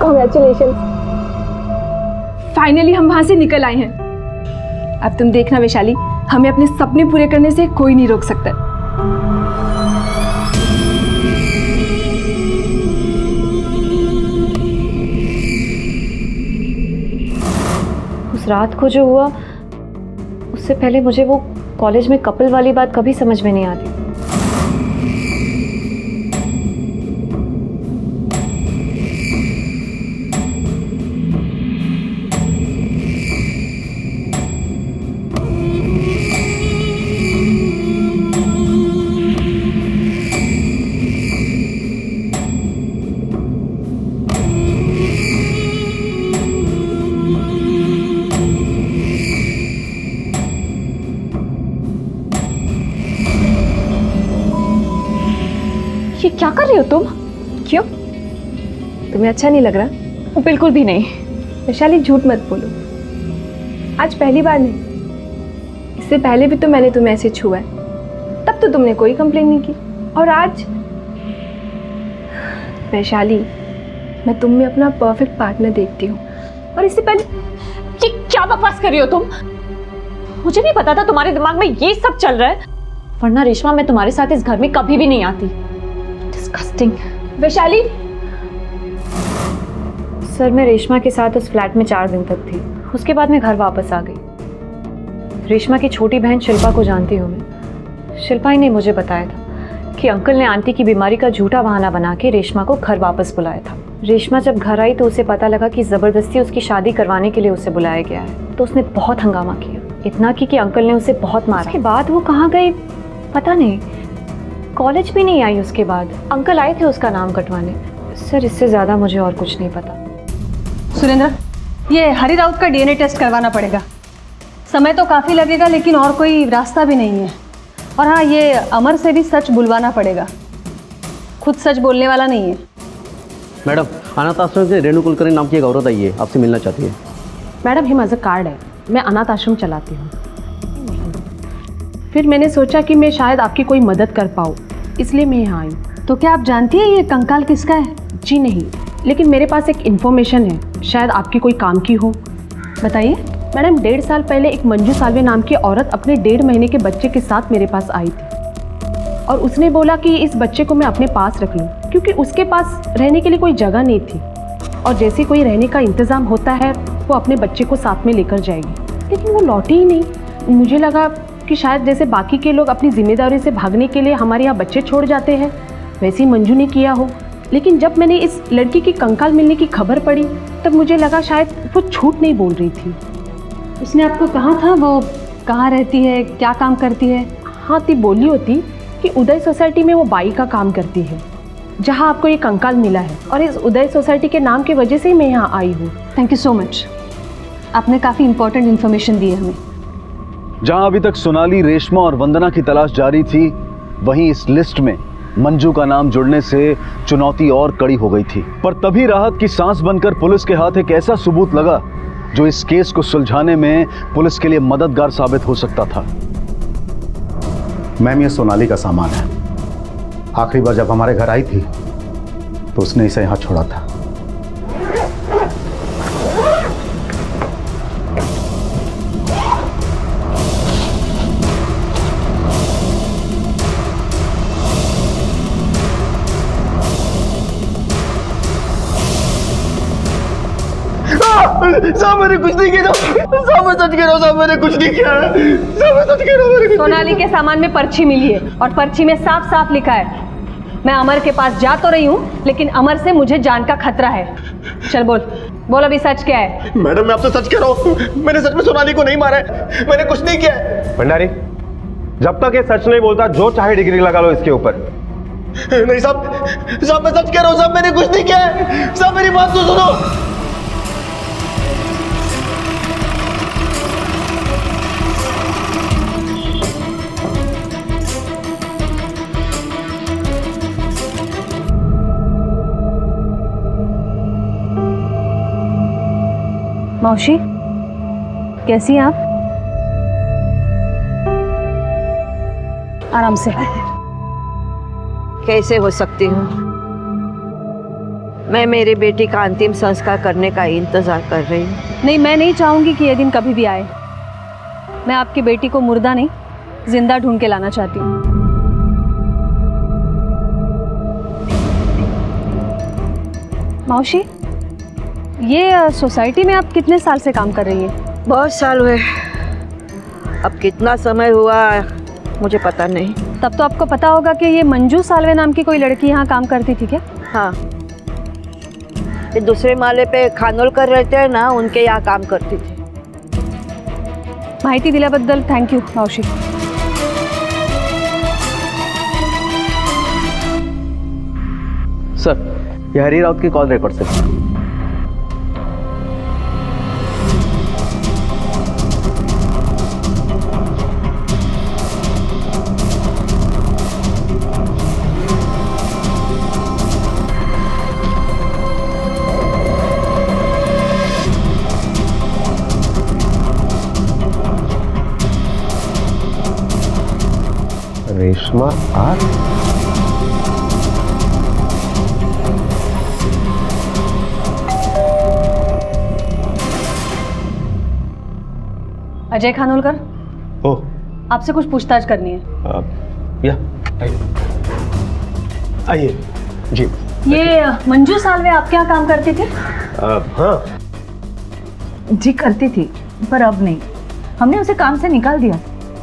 कांग्रेचुलेशन, फाइनली हम वहां से निकल आए हैं। अब तुम देखना वैशाली, हमें अपने सपने पूरे करने से कोई नहीं रोक सकता। उस रात को जो हुआ, उससे पहले मुझे वो कॉलेज में कपल वाली बात कभी समझ में नहीं आती। ये क्या कर रही हो तुम? क्यों, तुम्हें अच्छा नहीं लग रहा? बिल्कुल भी नहीं। वैशाली झूठ मत बोलो, आज पहली बार नहीं, इससे पहले भी तो मैंने तुम्हें ऐसे छुआ है, तब तो तुमने कोई कंप्लेन नहीं की। और आज वैशाली, मैं तुम में अपना परफेक्ट पार्टनर देखती हूँ। और इससे पहले ये क्या बकवास कर रही हो तुम? मुझे नहीं पता था तुम्हारे दिमाग में ये सब चल रहा है, वरना रेशमा मैं तुम्हारे साथ इस घर में कभी भी नहीं आती। डिस्गस्टिंग। वैशाली, सर मैं रेशमा के साथ उस फ्लैट में 4 दिन तक थी, उसके बाद मैं घर वापस आ गई। रेशमा की छोटी बहन शिल्पा को जानती हूँ मैं। शिल्पा ही ने मुझे बताया था कि अंकल ने आंटी की बीमारी का झूठा बहाना बना के रेशमा को घर वापस बुलाया था। रेशमा जब घर आई तो उसे पता लगा कि ज़बरदस्ती उसकी शादी करवाने के लिए उसे बुलाया गया है, तो उसने बहुत हंगामा किया, इतना कि अंकल ने उसे बहुत मारा। उसके बाद वो कहाँ गई पता नहीं, कॉलेज भी नहीं आई। उसके बाद अंकल आए थे उसका नाम कटवाने। सर इससे ज़्यादा मुझे और कुछ नहीं पता। सुरेंद्र, ये हरी राउत का डीएनए टेस्ट करवाना पड़ेगा। समय तो काफ़ी लगेगा, लेकिन और कोई रास्ता भी नहीं है। और हाँ, ये अमर से भी सच बुलवाना पड़ेगा, खुद सच बोलने वाला नहीं है। मैडम, अनाथ आश्रम से रेणु कुलकर्णी नाम की एक औरत आई है, आपसे मिलना चाहती है। Madam, him as a card है, मैं अनाथ आश्रम चलाती हूँ। फिर मैंने सोचा कि मैं शायद आपकी कोई मदद कर पाऊँ, इसलिए मैं यहाँ आई। तो क्या आप जानती हैं ये कंकाल किसका है? जी नहीं, लेकिन मेरे पास एक इन्फॉर्मेशन है, शायद आपकी कोई काम की हो। बताइए। मैडम, 1.5 साल पहले एक मंजू सालवे नाम की औरत अपने 1.5 महीने के बच्चे के साथ मेरे पास आई थी, और उसने बोला कि इस बच्चे को मैं अपने पास रख लूँ, क्योंकि उसके पास रहने के लिए कोई जगह नहीं थी, और जैसे कोई रहने का इंतज़ाम होता है वो अपने बच्चे को साथ में लेकर जाएगी। लेकिन वो लौटी ही नहीं। मुझे लगा कि शायद जैसे बाकी के लोग अपनी जिम्मेदारी से भागने के लिए हमारे यहाँ बच्चे छोड़ जाते हैं, वैसे ही मंजू ने किया हो। लेकिन जब मैंने इस लड़की की कंकाल मिलने की खबर पड़ी, तब मुझे लगा शायद वो झूठ नहीं बोल रही थी। उसने आपको कहा था वो कहाँ रहती है, क्या काम करती है? हाँ, ती बोली होती कि उदय सोसाइटी में वो बाई का काम करती है, जहाँ आपको ये कंकाल मिला है, और इस उदय सोसाइटी के नाम की वजह से ही मैं यहाँ आई हूँ। थैंक यू सो मच, आपने काफ़ी इंपॉर्टेंट इन्फॉर्मेशन दी है हमें। जहां अभी तक सोनाली, रेशमा और वंदना की तलाश जारी थी, वहीं इस लिस्ट में मंजू का नाम जुड़ने से चुनौती और कड़ी हो गई थी। पर तभी राहत की सांस बनकर पुलिस के हाथ एक ऐसा सबूत लगा जो इस केस को सुलझाने में पुलिस के लिए मददगार साबित हो सकता था। मैम, ये सोनाली का सामान है। आखिरी बार जब हमारे घर आई थी तो उसने इसे यहाँ छोड़ा था। साहब, मैंने कुछ नहीं किया। साहब, मैं सच कह रहा हूँ, साहब मैंने कुछ नहीं किया। साहब, मैं सच कह रहा हूँ। सोनाली के सामान में पर्ची मिली है, और पर्ची में साफ साफ लिखा है, मैं अमर के पास जा तो रही हूँ, लेकिन अमर से मुझे जान का खतरा है। चल बोल अभी सच क्या है? मैडम, मैं आपसे सच कह रहा हूँ, मैंने सच में सोनाली को नहीं मारा है, मैंने कुछ नहीं किया है। भंडारी, जब तक ये सच नहीं बोलता, जो चाहे डिग्री लगा लो इसके ऊपर। नहीं साहब, मैं सच कह रहा हूँ, साहब मैंने कुछ नहीं किया है। साहब, मेरी बात तो सुनो। मौसी, कैसी हैं आप? आराम से। कैसे हो सकती हूँ? मैं मेरे बेटी का अंतिम संस्कार करने का इंतजार कर रही हूँ। नहीं, मैं नहीं चाहूंगी कि ये दिन कभी भी आए। मैं आपकी बेटी को मुर्दा नहीं, जिंदा ढूंढ के लाना चाहती हूँ। मौसी, ये सोसाइटी में आप कितने साल से काम कर रही हैं? बहुत साल हुए। अब कितना समय हुआ मुझे पता नहीं। तब तो आपको पता होगा कि ये मंजू सालवे नाम की कोई लड़की यहाँ काम करती थी क्या? हाँ, ये दूसरे माले पे खानोलकर रहते हैं ना, उनके यहाँ काम करती थी। माहिती दिल्याबद्दल थँक यू मावशी. सर, ये हरी राउत की कॉल रिकॉर्ड से. रेशमा आर अजय खानोलकर, ओ, आपसे कुछ पूछताछ करनी है. या आइए जी. ये मंजू सालवे आपके यहाँ काम करती थी? हाँ जी करती थी, पर अब नहीं. हमने उसे काम से निकाल दिया.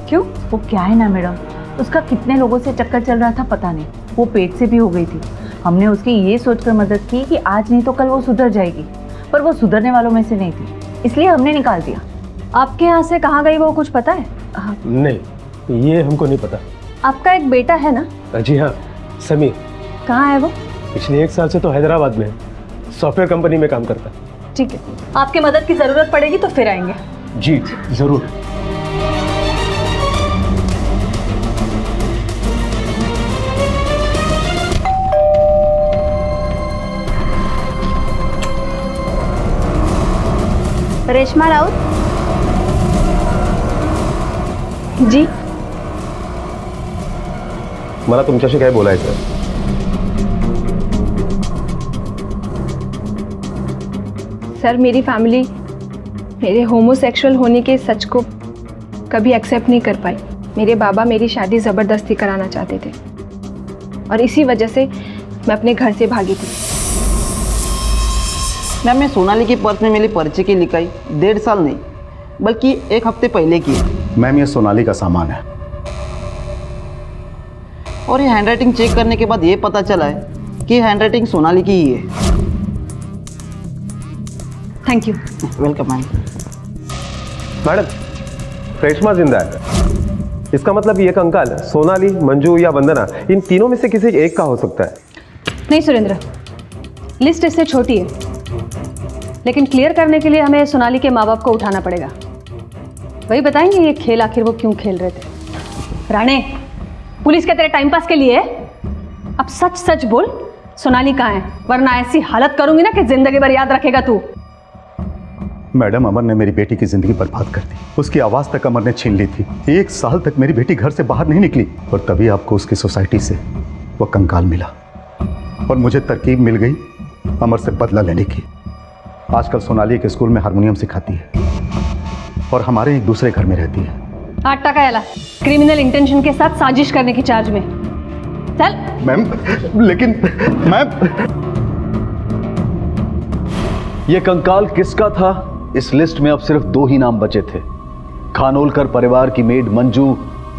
क्यों? वो क्या है ना मैडम, उसका कितने लोगों से चक्कर चल रहा था पता नहीं. वो पेट से भी हो गई थी. हमने उसकी ये सोचकर मदद की कि आज नहीं तो कल वो सुधर जाएगी, पर वो सुधरने वालों में से नहीं थी, इसलिए हमने निकाल दिया. आपके यहाँ से कहाँ गई वो कुछ पता है? नहीं, ये हमको नहीं पता. आपका एक बेटा है ना? जी हाँ, समीर. कहाँ है वो? पिछले 1 साल से तो हैदराबाद में है, सॉफ्टवेयर कंपनी में काम करता है. ठीक है, आपके मदद की जरूरत पड़ेगी तो फिर आएंगे. जी जरूर. रेशमा राउत जी. मला तुमच्याशी काय बोलायचं आहे. सर, मेरी फैमिली मेरे होमोसेक्सुअल होने के सच को कभी एक्सेप्ट नहीं कर पाई. मेरे बाबा मेरी शादी ज़बरदस्ती कराना चाहते थे और इसी वजह से मैं अपने घर से भागी थी. मैम, मैं सोनाली की पर्स में मिली पर्ची की लिखाई 1.5 साल नहीं बल्कि 1 हफ्ते पहले की है. मैम, ये सोनाली का सामान है. और ये हैंडराइटिंग चेक करने के बाद ये पता चला है कि हैंडराइटिंग सोनाली की ही है. Thank you. Welcome ma'am. Madam, Reshma जिंदा है. इसका मतलब ये कंकाल सोनाली, मंजू या वंदना, इन तीनों में से किसी एक का हो सकता है. नहीं सुरेंद्र, लिस्ट इससे छोटी है, लेकिन क्लियर करने के लिए हमें सोनाली के माँ बाप को उठाना पड़ेगा. वही बताएंगे ये खेल आखिर वो क्यों खेल रहे थे. राणे, पुलिस के तेरे टाइम पास के लिए? अब सच सच बोल, सोनाली कहाँ है, वरना ऐसी हालत करूंगी ना कि जिंदगी भर याद रखेगा तू. मैडम, अमर ने मेरी बेटी की जिंदगी बर्बाद कर दी. उसकी आवाज तक अमर ने छीन ली थी. 1 साल तक मेरी बेटी घर से बाहर नहीं निकली और तभी आपको उसकी सोसाइटी से वो कंकाल मिला और मुझे तरकीब मिल गई अमर से बदला लेने की. आजकल सोनाली के स्कूल में हारमोनियम सिखाती है और हमारे एक दूसरे घर में रहती है. 8 टका याला क्रिमिनल इंटेंशन के साथ साजिश करने की चार्ज में. चल. मैम, लेकिन मैम, ये कंकाल किसका था? इस लिस्ट में अब सिर्फ 2 ही नाम बचे थे. खानोलकर परिवार की मेड मंजू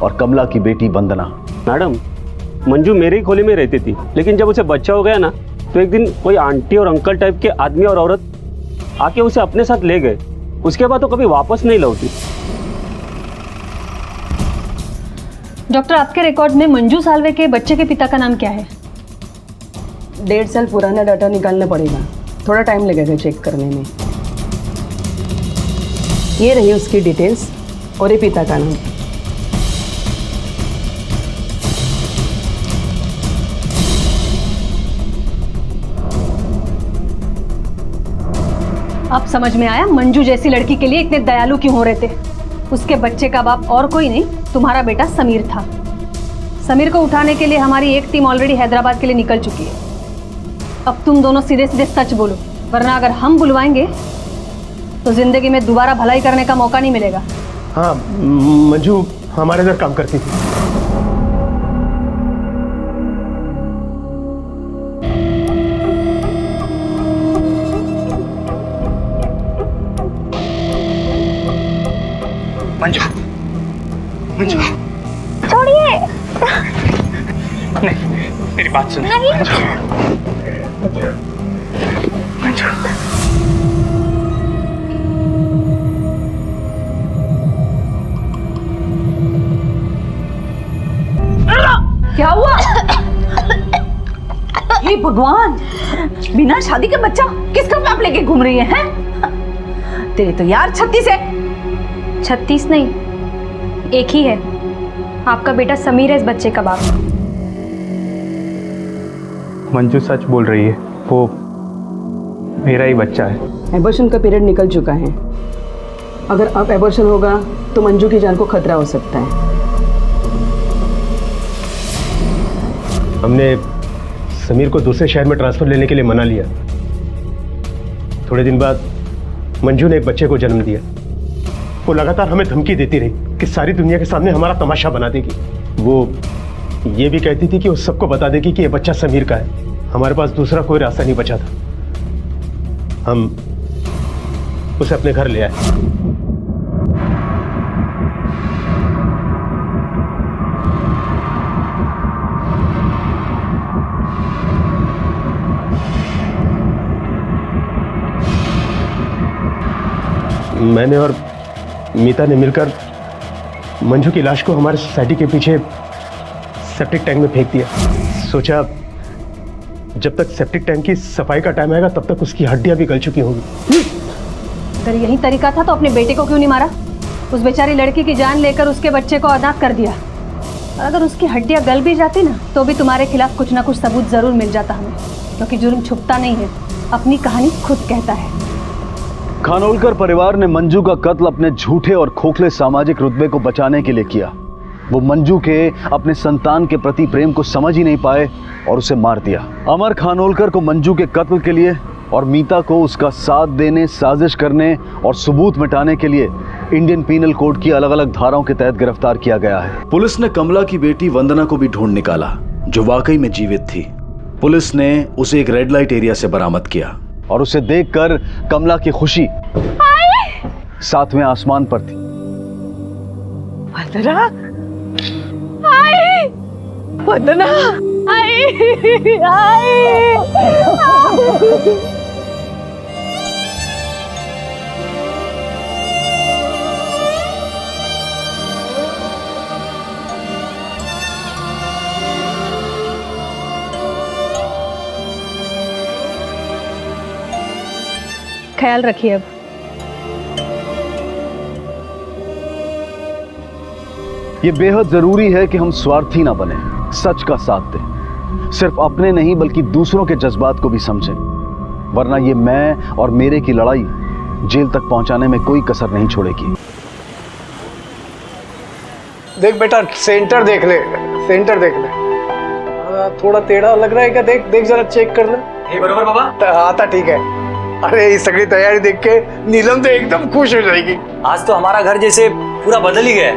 और कमला की बेटी वंदना. मैडम, मंजू मेरे ही खोली में रहती थी, लेकिन जब उसे बच्चा हो गया ना, तो एक दिन कोई आंटी और अंकल टाइप के आदमी और औरत आके उसे अपने साथ ले गए. उसके बाद तो कभी वापस नहीं लौटी. डॉक्टर, आपके रिकॉर्ड में मंजू सालवे के बच्चे के पिता का नाम क्या है? 1.5 साल पुराना डाटा निकालना पड़ेगा, थोड़ा टाइम लगेगा चेक करने में. ये रही उसकी डिटेल्स और ये पिता का नाम. अब समझ में आया मंजू जैसी लड़की के लिए इतने दयालु क्यों हो रहे थे. उसके बच्चे का बाप और कोई नहीं, तुम्हारा बेटा समीर था. समीर को उठाने के लिए हमारी एक टीम ऑलरेडी हैदराबाद के लिए निकल चुकी है. अब तुम दोनों सीधे सीधे सच बोलो, वरना अगर हम बुलवाएंगे तो जिंदगी में दोबारा भलाई करने का मौका नहीं मिलेगा. हाँ, मंजू हमारे इधर काम करती थी। मंजू, मंजू, छोड़िए। नहीं, मेरी बात सुन। नहीं। मंजू, क्या हुआ? हे भगवान, बिना शादी के बच्चा किसका बाप लेके घूम रही है? तेरे तो यार 36 है। 36 नहीं, एक ही है। आपका बेटा समीर है इस बच्चे का बाप। मंजू सच बोल रही है, वो मेरा ही बच्चा है। एबॉर्शन का पीरियड निकल चुका है। अगर अब एबॉर्शन होगा तो मंजू की जान को खतरा हो सकता है। हमने समीर को दूसरे शहर में ट्रांसफर लेने के लिए मना लिया। थोड़े दिन बाद मंजू ने एक बच्चे को जन्म दिया। वो लगातार हमें धमकी देती रही कि सारी दुनिया के सामने हमारा तमाशा बना देगी। वो ये भी कहती थी कि उस सबको बता देगी कि ये बच्चा समीर का है। हमारे पास दूसरा कोई रास्ता नहीं बचा था। हम उसे अपने घर ले आए। मैंने और मीता ने मिलकर मंजू की लाश को हमारे सोसाइटी के पीछे सेप्टिक टैंक में फेंक दिया। सोचा जब तक सेप्टिक टैंक की सफाई का टाइम आएगा तब तक उसकी हड्डियां भी गल चुकी होंगी। अगर यही तरीका था तो अपने बेटे को क्यों नहीं मारा? उस बेचारी लड़की की जान लेकर उसके बच्चे को अनाथ कर दिया। अगर उसकी हड्डियां गल भी जाती ना तो भी तुम्हारे खिलाफ कुछ ना कुछ सबूत जरूर मिल जाता हमें, क्योंकि जुर्म छुपता नहीं है, अपनी कहानी खुद कहता है। खानोलकर परिवार ने मंजू का कत्ल अपने झूठे और खोखले सामाजिक रुतबे को बचाने के लिए किया। वो मंजू के अपने संतान के प्रति प्रेम को समझ ही नहीं पाए और उसे मार दिया। अमर खानोलकर को मंजू के कत्ल के लिए और मीता को उसका साथ देने, साजिश करने और सबूत मिटाने के लिए इंडियन पीनल कोड की अलग अलग धाराओं के तहत गिरफ्तार किया गया है। पुलिस ने कमला की बेटी वंदना को भी ढूंढ निकाला, जो वाकई में जीवित थी। पुलिस ने उसे एक रेड लाइट एरिया से बरामद किया और उसे देखकर कमला की खुशी सातवें आसमान पर थी। वंदना, वंदना, ख्याल रखिए अब। ये बेहद जरूरी है कि हम स्वार्थी ना बने, सच का साथ दें, सिर्फ अपने नहीं बल्कि दूसरों के जज्बात को भी समझें, वरना ये मैं और मेरे की लड़ाई जेल तक पहुंचाने में कोई कसर नहीं छोड़ेगी। देख बेटा, सेंटर देख ले, सेंटर देख ले। थोड़ा टेढ़ा लग रहा है क्या? देख देख जरा चेक कर ले। बरोबर बाबा। हाँ था, ठीक है। अरे ये सगली तैयारी देख के नीलम तो एकदम खुश हो जाएगी। आज तो हमारा घर जैसे पूरा बदल ही गया।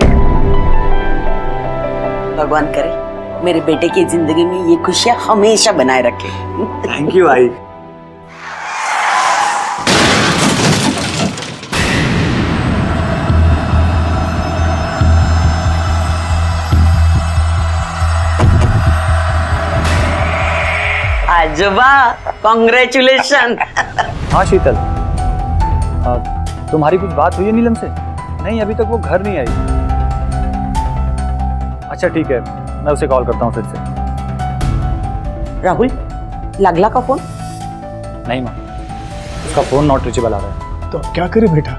भगवान करे मेरे बेटे की जिंदगी में ये खुशियां हमेशा बनाए रखे। थैंक यू भाई। आजोबा कांग्रेचुलेशन। हाँ शीतल, तुम्हारी कुछ बात हुई है नीलम से? नहीं, अभी तक वो घर नहीं आई। अच्छा ठीक है, मैं उसे कॉल करता हूँ फिर से। राहुल, लागला का फोन? नहीं माँ, उसका फोन नॉट रीचेबल आ रहा है। तो अब क्या करे बेटा?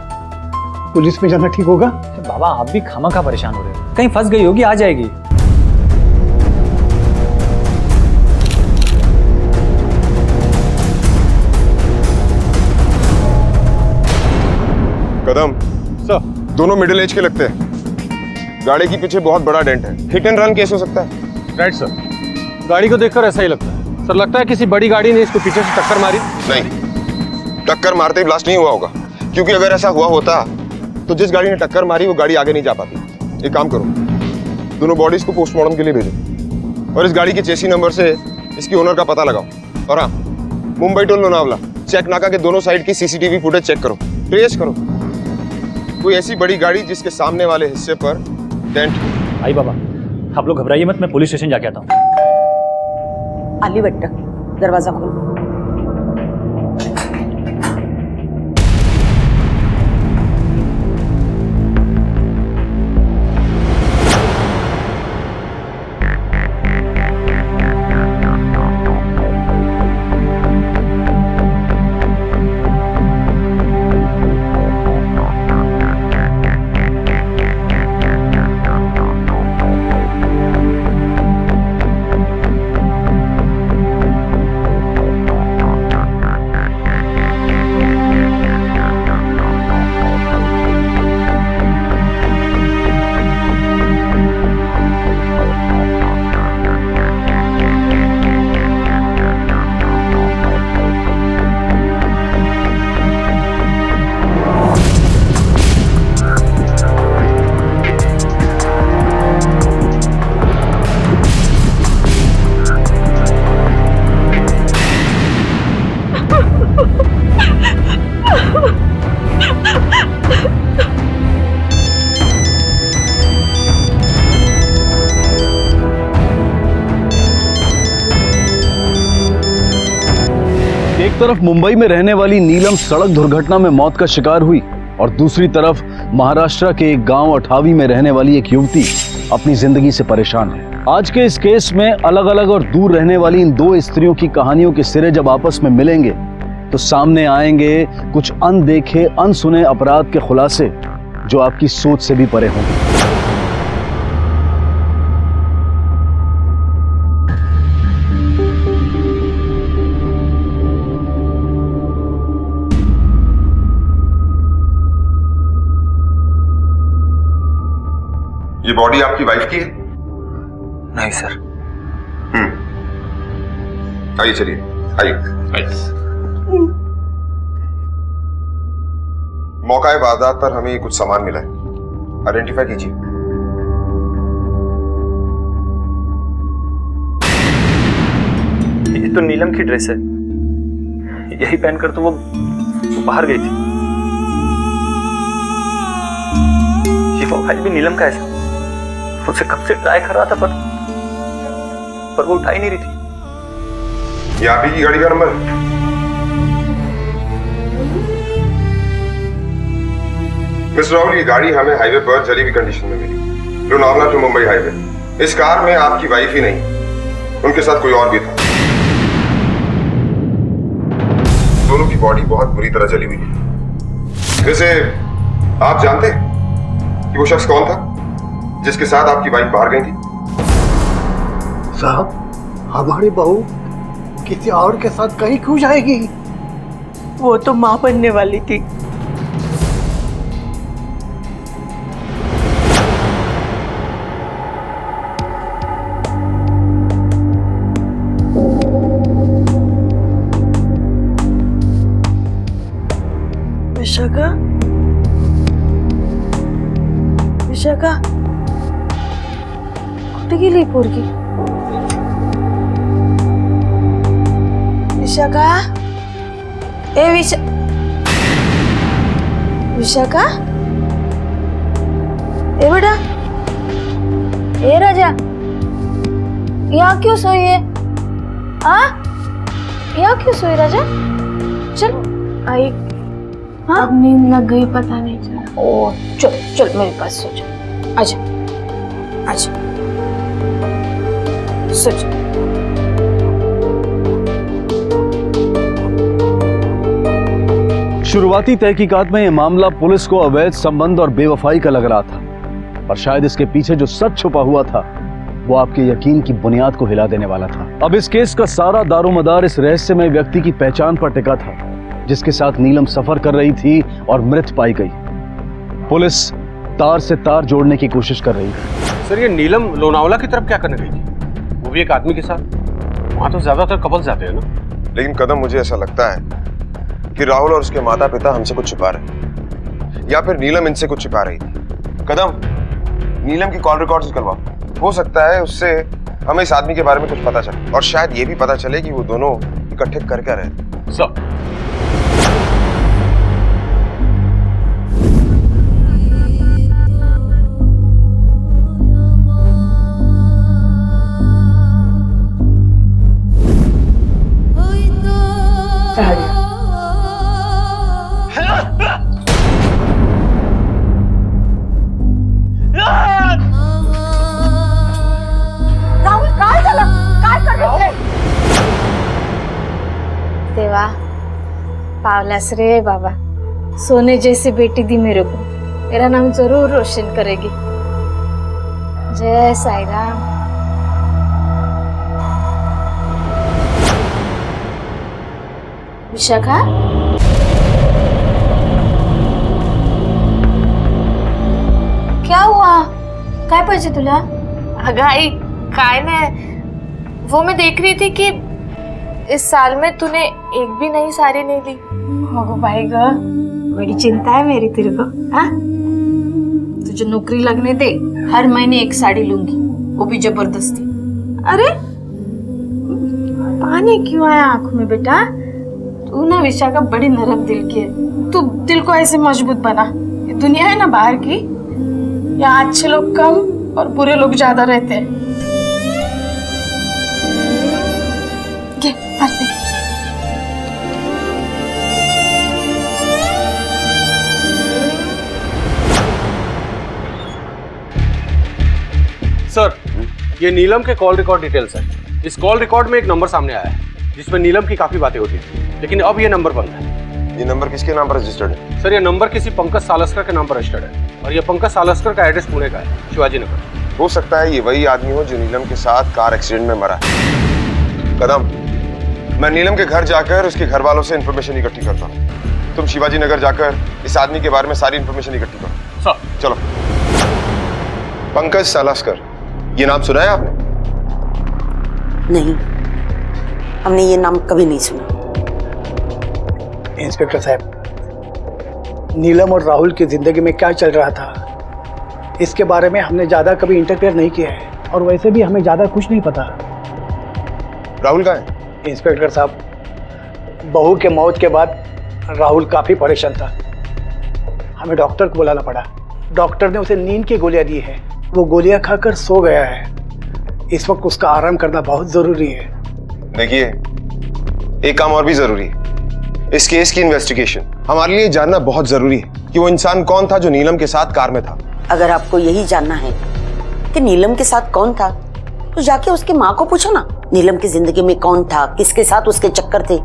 पुलिस में जाना ठीक होगा? बाबा आप भी खामखा परेशान हो रहे हो, कहीं फंस गई होगी, आ जाएगी। कदम सर, दोनों मिडिल एज के लगते हैं। गाड़ी के पीछे बहुत बड़ा डेंट है। हिट एंड रन केस हो सकता है। राइट सर, गाड़ी को देखकर ऐसा ही लगता है। सर लगता है किसी बड़ी गाड़ी ने इसको पीछे से टक्कर मारी। नहीं, टक्कर मारते ही ब्लास्ट नहीं हुआ होगा, क्योंकि अगर ऐसा हुआ होता तो जिस गाड़ी ने टक्कर मारी वो गाड़ी आगे नहीं जा पाती। एक काम करो, दोनों बॉडीज को पोस्टमार्टम के लिए भेजो और इस गाड़ी के चेसी नंबर से इसकी ओनर का पता लगाओ। और हाँ, मुंबई टू लोनावला चेक नाका के दोनों साइड की सीसीटीवी फुटेज चेक करो, ट्रेस करो कोई ऐसी बड़ी गाड़ी जिसके सामने वाले हिस्से पर डेंट हो। आई बाबा, आप लोग घबराइए मत, मैं पुलिस स्टेशन जाके आता हूँ। आली बट्टा, दरवाजा खोलो। एक तरफ मुंबई में रहने वाली नीलम सड़क दुर्घटना में मौत का शिकार हुई और दूसरी तरफ महाराष्ट्र के एक गांव अठावी में रहने वाली एक युवती अपनी जिंदगी से परेशान है। आज के इस केस में अलग अलग और दूर रहने वाली इन दो स्त्रियों की कहानियों के सिरे जब आपस में मिलेंगे तो सामने आएंगे कुछ अनदेखे अनसुने अपराध के खुलासे जो आपकी सोच से भी परे होंगे। ये बॉडी आपकी वाइफ की है? नहीं सर। आइए, चलिए आइए। मौका वारदात पर हमें कुछ सामान मिला है, आइडेंटिफाई कीजिए। ये तो नीलम की ड्रेस है, यही पहनकर तो वो बाहर गई थी। ये मोबाइल भी नीलम का है, उसे कब से ट्राई कर रहा था पर वो उठा ही नहीं रही थी। ये आप ही की गाड़ी का नंबर है? मिस्टर राहुल, ये गाड़ी हमें हाईवे पर जली हुई कंडीशन में मिली, लोनावला टू मुंबई हाईवे। इस कार में आपकी वाइफ ही नहीं, उनके साथ कोई और भी था। दोनों की बॉडी बहुत बुरी तरह जली हुई है। वैसे आप जानते हैं कि वो शख्स कौन था जिसके साथ आपकी वाइफ बाहर गई थी? साहब, हमारी बहू किसी और के साथ कहीं क्यों जाएगी? वो तो मां बनने वाली थी। विशाखा, विशाखा कुठे गेली पोरगी? विशाखा, ए विशाखा, ए बेटा, ए राजा, यहाँ क्यों सोई है? यहाँ क्यों सोई राजा? चल आई, हाँ? अब नींद लग गई, पता नहीं चला। ओ चल चल मेरे पास सो जा, आजा आजा सो जा। शुरुआती तहकीकात में यह मामला पुलिस को अवैध संबंध और बेवफाई का लग रहा था, पर शायद इसके पीछे जो सच छुपा हुआ था वो आपके यकीन की बुनियाद को हिला देने वाला था। अब इस केस का सारा दारोमदार इस रहस्यमय व्यक्ति की पहचान पर टिका था जिसके साथ नीलम सफर कर रही थी और मृत पाई गई। पुलिस तार से तार जोड़ने की कोशिश कर रही थी। सर, ये नीलम लोनावला की तरफ क्या करने गई थी? वो भी एक आदमी के साथ। वहां तो ज्यादातर कपल्स जाते हैं ना। लेकिन कदम, मुझे ऐसा लगता है कि राहुल और उसके माता पिता हमसे कुछ छुपा रहे हैं। या फिर नीलम इनसे कुछ छिपा रही थी। कदम, नीलम की कॉल रिकॉर्ड्स निकलवाओ। हो सकता है उससे हमें इस आदमी के बारे में कुछ पता चले और शायद ये भी पता चले कि वो दोनों इकट्ठे कर क्या रहे थे। सर, राहुल काय झालं? काय करतोय? देवा, पावलास रे बाबा, सोने जैसी बेटी दी मेरे को, मेरा नाम जरूर रोशन करेगी। जय साई राम। विशाखा, क्या हुआ? काय पाहिजे तुला? अगं आई, काय नाही, वो मैं देख रही थी कि इस साल में तूने एक भी नई साड़ी नहीं ली। हो भाई ग, बड़ी चिंता है मेरी तेरे को। हाँ, तुझे नौकरी लगने दे, हर महीने एक साड़ी लूंगी, वो भी जबरदस्ती। अरे पानी क्यों आया आंखों में बेटा? तू ना विशाखा बड़ी नरम दिल की है, तू दिल को ऐसे मजबूत बना। ये दुनिया है ना बाहर की, यहाँ अच्छे लोग कम और बुरे लोग ज्यादा रहते हैं। ये भर दे। सर, ये नीलम के कॉल रिकॉर्ड डिटेल्स है। इस कॉल रिकॉर्ड में एक नंबर सामने आया है जिसमें नीलम की काफी बातें होती थी, लेकिन अब ये नंबर बंद है। ये नंबर किसके नाम पर रजिस्टर्ड है? सर, ये नंबर किसी पंकज सालस्कर के नाम पर रजिस्टर्ड है और ये पंकज सालस्कर का एड्रेस पुणे का है, शिवाजी नगर। हो सकता है ये वही आदमी हो जो नीलम के साथ कार एक्सीडेंट में मरा है। कदम, मैं नीलम के घर जाकर उसके घर वालों से इन्फॉर्मेशन इकट्ठी करता हूँ। तुम शिवाजी नगर जाकर इस आदमी के बारे में सारी इन्फॉर्मेशन इकट्ठी करो। सर। चलो। पंकज सालस्कर, ये नाम सुना है आपने? नहीं, हमने ये नाम कभी नहीं सुना। इंस्पेक्टर साहब, नीलम और राहुल की जिंदगी में क्या चल रहा था, इसके बारे में हमने ज्यादा कभी इंटरफेयर नहीं किया है और वैसे भी हमें ज्यादा कुछ नहीं पता। राहुल कहाँ है? इंस्पेक्टर साहब, बहू के मौत के बाद राहुल काफी परेशान था। हमें डॉक्टर को बुलाना पड़ा। डॉक्टर ने उसे नींद की गोलियां दी है, वो गोलियां खाकर सो गया है। इस वक्त उसका आराम करना बहुत जरूरी है। देखिए, एक काम और भी जरूरी है, इस केस की इन्वेस्टिगेशन। हमारे लिए जानना बहुत जरूरी है कि वो इंसान कौन था जो नीलम के साथ कार में था। अगर आपको यही जानना है कि नीलम के साथ कौन था, तो जाके उसकी माँ को पूछो ना, नीलम की जिंदगी में कौन था, किसके साथ उसके चक्कर थे।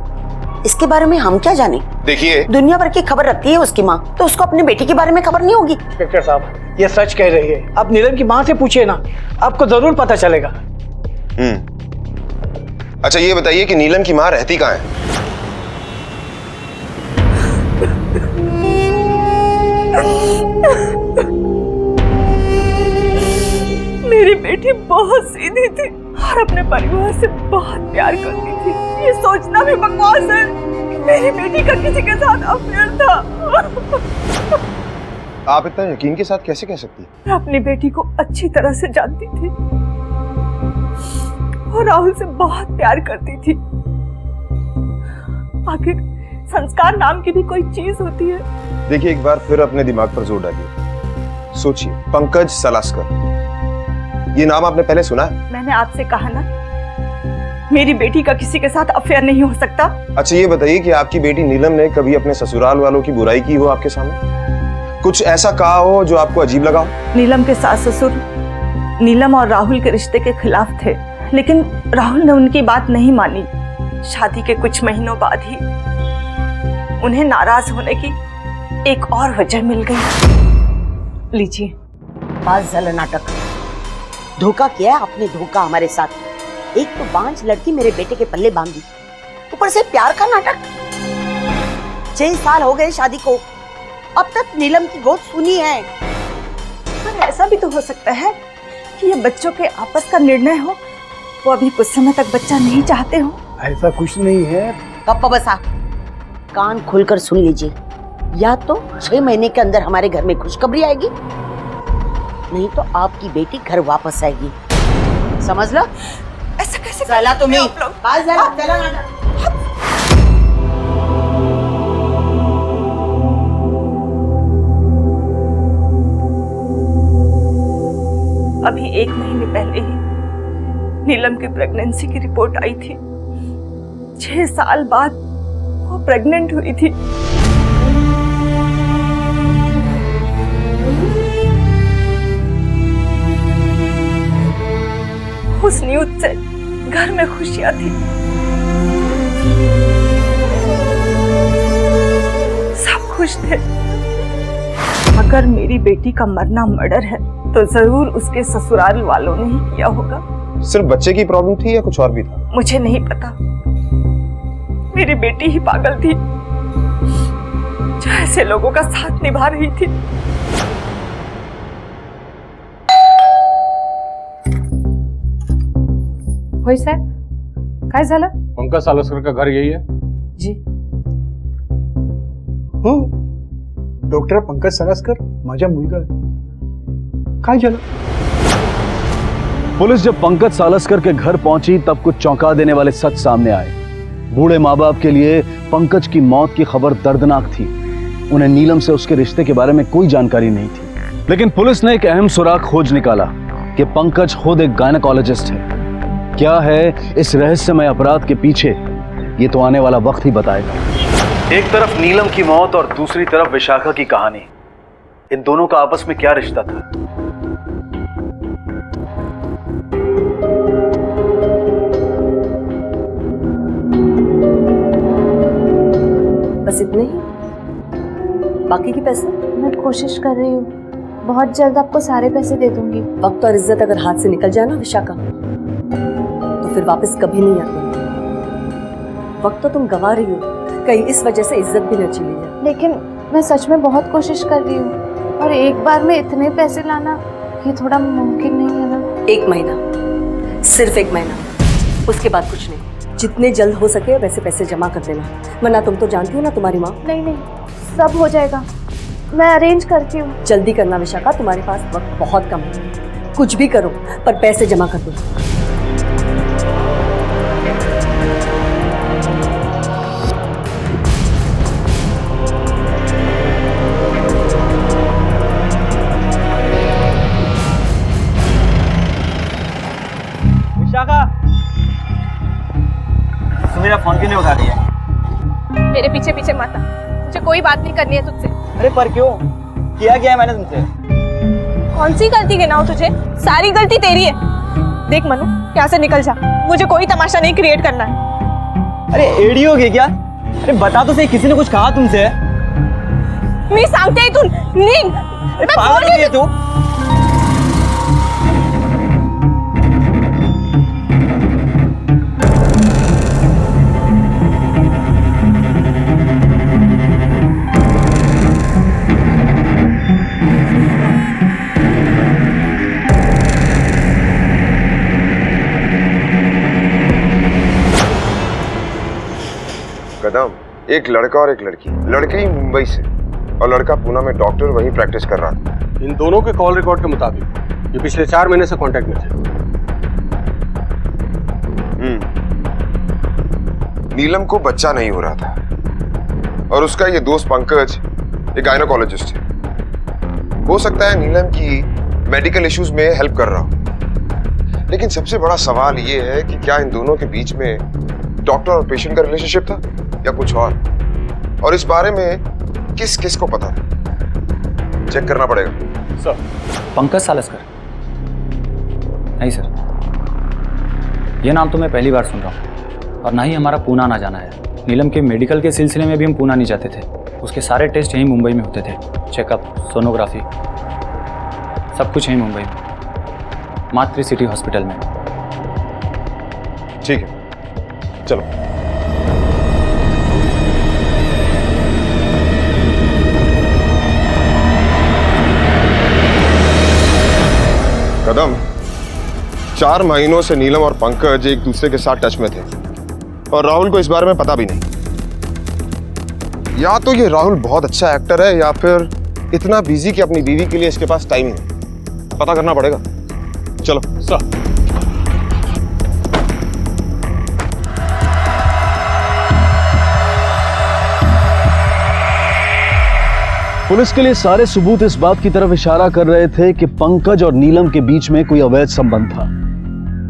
इसके बारे में हम क्या जाने? देखिए, दुनिया भर की खबर रखती है उसकी माँ, तो उसको अपनी बेटी के बारे में खबर नहीं होगी? इंस्पेक्टर साहब, ये सच कह रही है। आप नीलम की माँ से पूछिए ना, आपको जरूर पता चलेगा। अच्छा, ये बताइए कि नीलम की माँ रहती कहाँ है? मेरी बेटी बहुत सीधी थी और अपने परिवार से बहुत प्यार करती थी। ये सोचना भी बकवास है कि मेरी बेटी का किसी के साथ अफेयर था। आप इतना यकीन के साथ कैसे कह सकती हैं? मैं अपनी बेटी को अच्छी तरह से जानती थी और राहुल से बहुत प्यार करती थी। आखिर संस्कार नाम की भी कोई चीज होती है। देखिए, एक बार फिर अपने दिमाग पर जोर डालिए, सोचिए। पंकज सालस्कर, ये नाम आपने पहले सुना है? मैंने आपसे कहा ना, मेरी बेटी का किसी के साथ अफेयर नहीं हो सकता। अच्छा, ये बताइए कि आपकी बेटी नीलम ने कभी अपने ससुराल वालों की बुराई की हो आपके सामने? कुछ ऐसा कहा हो जो आपको अजीब लगा हो? नीलम के सास ससुर नीलम और राहुल के रिश्ते के खिलाफ थे, लेकिन राहुल ने उनकी बात नहीं मानी। शादी के कुछ महीनों बाद ही उन्हें नाराज होने की एक और वजह मिल गई। लीजिए। बस झालं नाटक। धोखा किया आपने, धोखा हमारे साथ। एक तो बांझ लड़की मेरे बेटे के पल्ले बांधी, ऊपर से प्यार का नाटक। 6 साल हो गए शादी को, अब तक नीलम की गोद सुनी है। पर ऐसा भी तो हो सकता है कि ये बच्चों के आपस का निर्णय हो, वो अभी कुछ समय तक बच्चा नहीं चाहते हो। ऐसा कुछ नहीं है। गप्पा बसा, कान खोलकर सुन लीजिए। या तो 6 महीने के अंदर हमारे घर में खुशखबरी आएगी, नहीं तो आपकी बेटी घर वापस आएगी। समझ लो। ऐसा कैसे चला तुम्हें चला ना। अभी 1 महीने पहले ही नीलम की प्रेगनेंसी की रिपोर्ट आई थी। 6 साल बाद वो प्रेग्नेंट हुई थी। उस न्यूज़ से घर में खुशियां थी, सब खुश थे। अगर मेरी बेटी का मरना मर्डर है तो जरूर उसके ससुराल वालों ने ही किया होगा। सिर्फ बच्चे की प्रॉब्लम थी या कुछ और भी था? मुझे नहीं पता, मेरी बेटी ही पागल थी जो ऐसे लोगों का साथ निभा रही थी। होय साहेब, काय झालं? पंकज सालस्कर का घर यही है? जी। हो, डॉक्टर पंकज सालस्कर माझा मुलगा आहे. काय झालं? पुलिस जब पंकज सालस्कर के घर पहुंची तब कुछ चौंका देने वाले सच सामने आए। बूढ़े माँ बाप के लिए पंकज की मौत की खबर दर्दनाक थी। उन्हें नीलम से उसके रिश्ते के बारे में कोई जानकारी नहीं थी, लेकिन पुलिस ने एक अहम सुराग खोज निकाला कि पंकज खुद एक गायनेकोलॉजिस्ट है। क्या है इस रहस्यमय अपराध के पीछे, ये तो आने वाला वक्त ही बताएगा। एक तरफ नीलम की मौत और दूसरी तरफ विशाखा की कहानी। इन दोनों का आपस में क्या रिश्ता था? बस इतने ही? बाकी के पैसे? मैं कोशिश कर रही हूँ, बहुत जल्द आपको सारे पैसे दे दूंगी। वक्त और इज्जत अगर हाथ से निकल जाए ना विशाखा, तो फिर वापस कभी नहीं आते। वक्त तो तुम गंवा रही हो, कहीं इस वजह से इज्जत भी न चली जाए। लेकिन मैं सच में बहुत कोशिश कर रही हूँ, और एक बार में इतने पैसे लाना ये थोड़ा मुमकिन नहीं है ना। 1 महीना, सिर्फ 1 महीना, उसके बाद कुछ नहीं। जितने जल्द हो सके वैसे पैसे जमा कर देना, वरना तुम तो जानती हो ना तुम्हारी माँ। नहीं, सब हो जाएगा, मैं अरेंज करती हूँ। जल्दी करना विशाखा, तुम्हारे पास वक्त बहुत कम है। कुछ भी करो पर पैसे जमा कर दो। विशाखा, तू मेरा फोन क्यों नहीं उठा रही है? मेरे पीछे पीछे मत आ, मुझे कोई बात नहीं करनी है तुझसे। अरे पर क्यों? किया है मैंने तुमसे? कौन सी गलती गिनाऊं तुझे? सारी गलती तेरी है। देख मनु, यहाँ से निकल जा, मुझे कोई तमाशा नहीं क्रिएट करना है। अरे एडी हो गई क्या? अरे बता तो सही, किसी ने कुछ कहा तुमसे? मी सांगते तू नीन। अरे पागल हो गई तू? कदम, एक लड़का और एक लड़की। लड़की मुंबई से और लड़का पूना में डॉक्टर, वहीं प्रैक्टिस कर रहा था। इन दोनों के कॉल रिकॉर्ड के मुताबिक ये पिछले 4 महीने से कांटेक्ट में थे। नीलम को बच्चा नहीं हो रहा था और उसका ये दोस्त पंकज एक गायनेकोलॉजिस्ट है। हो सकता है नीलम की मेडिकल इश्यूज में हेल्प कर रहा हो, लेकिन सबसे बड़ा सवाल ये है कि क्या इन दोनों के बीच में डॉक्टर और पेशेंट का रिलेशनशिप था या कुछ और इस बारे में किस किस को पता था? चेक करना पड़ेगा। सर, पंकज सालस्कर? नहीं सर, ये नाम तो मैं पहली बार सुन रहा हूँ, और ना ही हमारा पूना ना जाना है। नीलम के मेडिकल के सिलसिले में भी हम पूना नहीं जाते थे। उसके सारे टेस्ट यहीं मुंबई में होते थे, चेकअप, सोनोग्राफी, सब कुछ यहीं मुंबई में, मातृ सिटी हॉस्पिटल में। ठीक है, चलो। कदम, 4 महीनों से नीलम और पंकज एक दूसरे के साथ टच में थे और राहुल को इस बारे में पता भी नहीं। या तो ये राहुल बहुत अच्छा एक्टर है या फिर इतना बिजी कि अपनी बीवी के लिए इसके पास टाइम ही नहीं। पता करना पड़ेगा। चलो सर। पुलिस के लिए सारे सबूत इस बात की तरफ इशारा कर रहे थे कि पंकज और नीलम के बीच में कोई अवैध संबंध था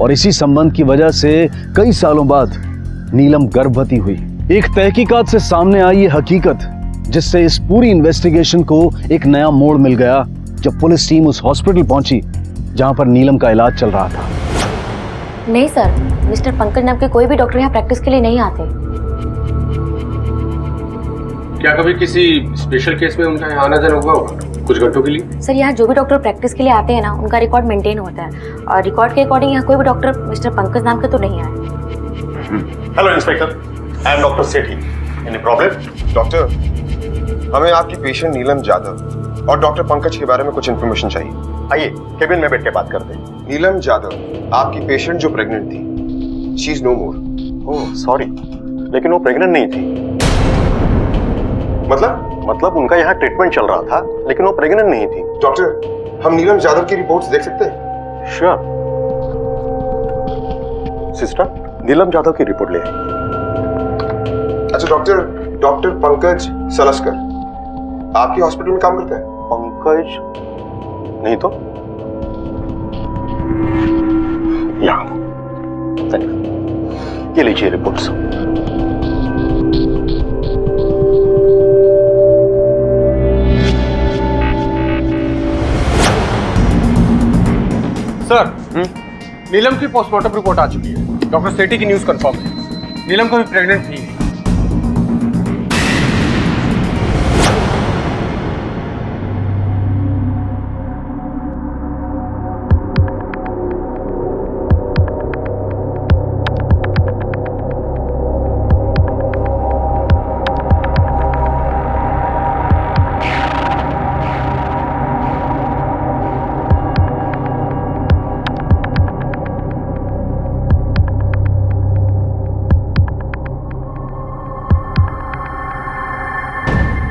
और इसी संबंध की वजह से कई सालों बाद नीलम गर्भवती हुई। एक तहकीकात से सामने आई ये हकीकत जिससे इस पूरी इन्वेस्टिगेशन को एक नया मोड़ मिल गया जब पुलिस टीम उस हॉस्पिटल पहुंची जहां पर नीलम का इलाज चल रहा था। नहीं सर, मिस्टर पंकज नाम के कोई भी डॉक्टर यहाँ प्रैक्टिस के लिए नहीं आते। क्या कभी किसी स्पेशल केस में उनका यहाँ आना जाना हुआ होगा कुछ घंटों के लिए? सर, यहाँ जो भी डॉक्टर प्रैक्टिस के लिए आते हैं ना, उनका रिकॉर्ड मेंटेन होता है और रिकॉर्ड के अकॉर्डिंग यहाँ कोई भी डॉक्टर मिस्टर पंकज नाम के तो नहीं आए। Hello inspector, I am doctor Sethi. Any problem? Doctor, हमें आपकी पेशेंट नीलम यादव और डॉक्टर पंकज के बारे में कुछ इन्फॉर्मेशन चाहिए। आइए केबिन में बैठ के बात करते हैं। नीलम यादव, आपकी पेशेंट जो प्रेग्नेंट थी, she is no more. Oh sorry, लेकिन वो प्रेग्नेंट नहीं थी। मतलब उनका यहाँ ट्रीटमेंट चल रहा था लेकिन वो प्रेग्नेंट नहीं थी। डॉक्टर, हम नीलम यादव की रिपोर्ट्स देख सकते हैं? श्योर। सिस्टर, नीलम यादव की रिपोर्ट ले आइए। अच्छा डॉक्टर पंकज सलस्कर आपके हॉस्पिटल में काम करता है? पंकज नहीं तो यहाँ, ये लीजिए रिपोर्ट्स। सर, नीलम की पोस्टमार्टम रिपोर्ट आ चुकी है। डॉक्टर सेठी की न्यूज कंफर्म है। नीलम को भी प्रेग्नेंट थी।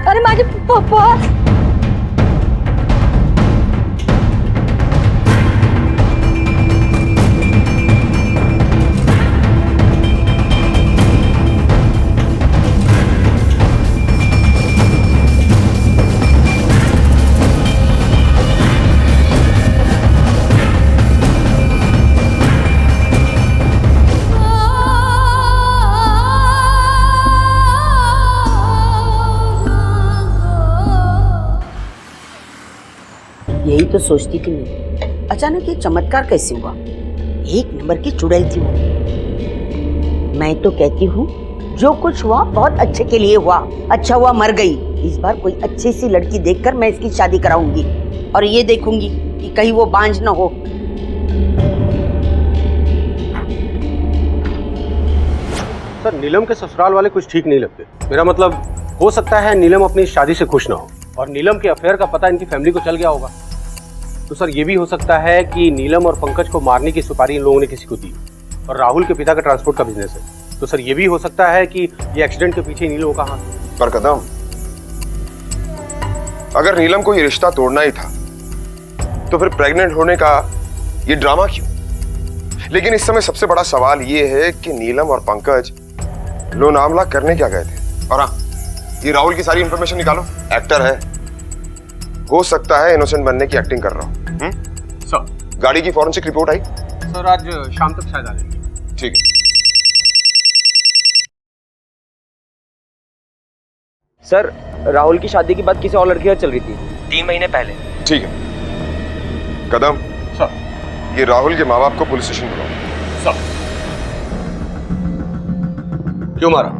अरे माझे पप्पा! यही तो सोचती थी मैं, अचानक ये चमत्कार कैसे हुआ? एक नंबर की चुड़ैल थी वो। मैं तो कहती हूँ जो कुछ हुआ बहुत अच्छे के लिए हुआ। अच्छा हुआ मर गई। इस बार कोई अच्छी सी लड़की देखकर मैं इसकी शादी कराऊंगी और ये देखूंगी कि कहीं वो बांझ न हो। सर, नीलम के ससुराल वाले कुछ ठीक नहीं लगते। मेरा मतलब, हो सकता है नीलम अपनी शादी से खुश ना हो और नीलम के अफेयर का पता इनकी फैमिली को चल गया होगा। तो सर, ये भी हो सकता है कि नीलम और पंकज को मारने की सुपारी इन लोगों ने किसी को दी और राहुल के पिता का ट्रांसपोर्ट का बिजनेस है। तो सर, ये भी हो सकता है कि ये एक्सीडेंट के पीछे नीलम का हाथ। पर कदम, अगर नीलम को ये रिश्ता तोड़ना ही था तो फिर प्रेग्नेंट होने का ये ड्रामा क्यों? लेकिन इस समय सबसे बड़ा सवाल ये है कि नीलम और पंकज लोनावला करने क्या गए थे? और हाँ, ये राहुल की सारी इंफॉर्मेशन निकालो। एक्टर है, हो सकता है इनोसेंट बनने की एक्टिंग कर रहा हूं। सर, गाड़ी की फॉरेंसिक रिपोर्ट आई? सर, आज शाम तक शायद आ जाएगी। ठीक है सर, राहुल की शादी की बात किसी और लड़की से चल रही थी 3 महीने पहले। ठीक है कदम। सर, ये राहुल के माँ बाप को पुलिस स्टेशन बुलाओ। सर, क्यों मारा?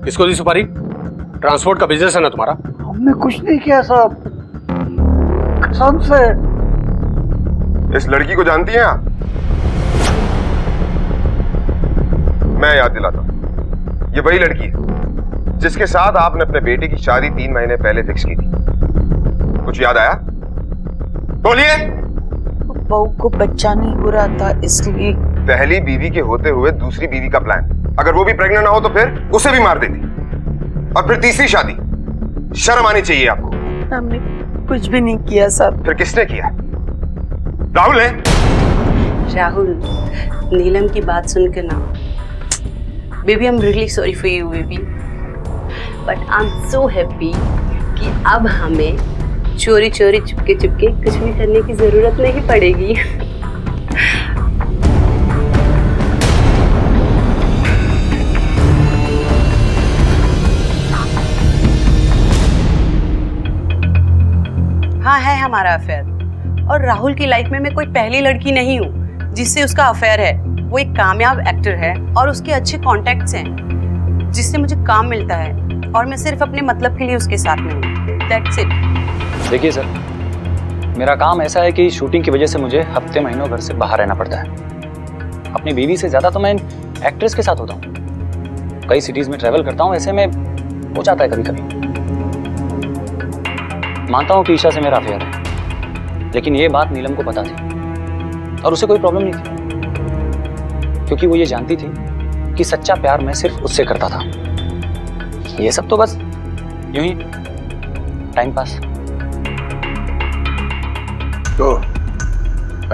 किसको दी सुपारी? ट्रांसपोर्ट का बिजनेस है ना तुम्हारा? हमने कुछ नहीं किया साहब, कसम से। इस लड़की को जानती हैं आप? मैं याद दिलाता हूं, ये वही लड़की है जिसके साथ आपने अपने बेटे की शादी 3 महीने पहले फिक्स की थी। कुछ याद आया? बोलिए। बहू को बच्चा नहीं हो रहा था इसलिए। पहली बीवी के होते हुए दूसरी बीवी का प्लान, अगर वो भी प्रेग्नेंट ना हो तो फिर उसे भी मार देती। और फिर तीसरी शादी। शर्म आनी चाहिए आपको। हमने कुछ भी नहीं किया सर। फिर किसने किया? राहुल ने। राहुल, नीलम की बात सुनकर ना, baby I am really sorry for you baby, but I am so happy कि अब हमें चोरी चोरी चुपके चुपके कुछ भी करने की जरूरत नहीं पड़ेगी। हाँ है हमारा अफेयर, और राहुल की लाइफ में मैं कोई पहली लड़की नहीं हूँ जिससे उसका अफेयर है। वो एक कामयाब एक्टर है और उसके अच्छे कॉन्टैक्ट्स हैं जिससे मुझे काम मिलता है, और मैं सिर्फ अपने मतलब के लिए उसके साथ में हूँ। That's it. देखिए सर, मेरा काम ऐसा है कि शूटिंग की वजह से मुझे हफ्ते महीनों घर से बाहर रहना पड़ता है। अपनी बीवी से ज़्यादा तो मैं एक्ट्रेस के साथ होता हूँ। कई सिटीज़ में ट्रैवल करता हूँ, ऐसे में हो जाता है कभी कभी। मानता हूँ कि ईशा से मेरा अफेयर है, लेकिन ये बात नीलम को पता थी और उसे कोई प्रॉब्लम नहीं थी, क्योंकि वो ये जानती थी कि सच्चा प्यार मैं सिर्फ उससे करता था। ये सब तो बस यूं ही टाइम पास। तो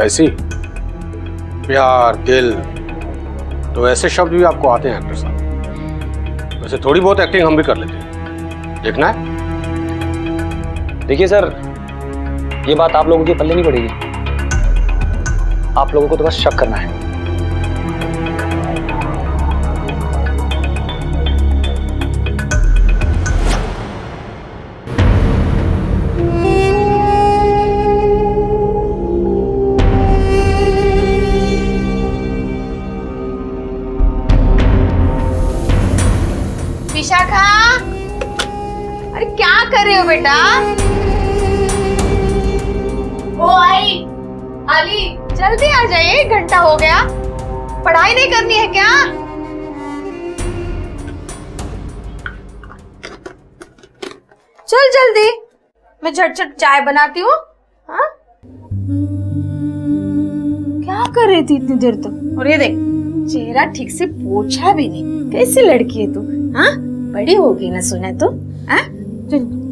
ऐसी प्यार, दिल, तो ऐसे शब्द भी आपको आते हैं एक्टर साहब। वैसे थोड़ी बहुत एक्टिंग हम भी कर लेते हैं, देखना है? देखिए सर, ये बात आप लोगों के पल्ले नहीं पड़ेगी। आप लोगों को तो बस शक करना है। विशाखा, अरे क्या कर रहे हो बेटा? ओ आई, अली जल्दी आ जाइए, 1 घंटा हो गया। पढ़ाई नहीं करनी है क्या? चल जल्दी, मैं झटझट चाय बनाती हूँ। हाँ? क्या कर रही थी इतनी देर तक? और ये देख, चेहरा ठीक से पोछा भी नहीं। कैसी लड़की है तू? हाँ, बड़ी हो गई ना सुना तो। हाँ,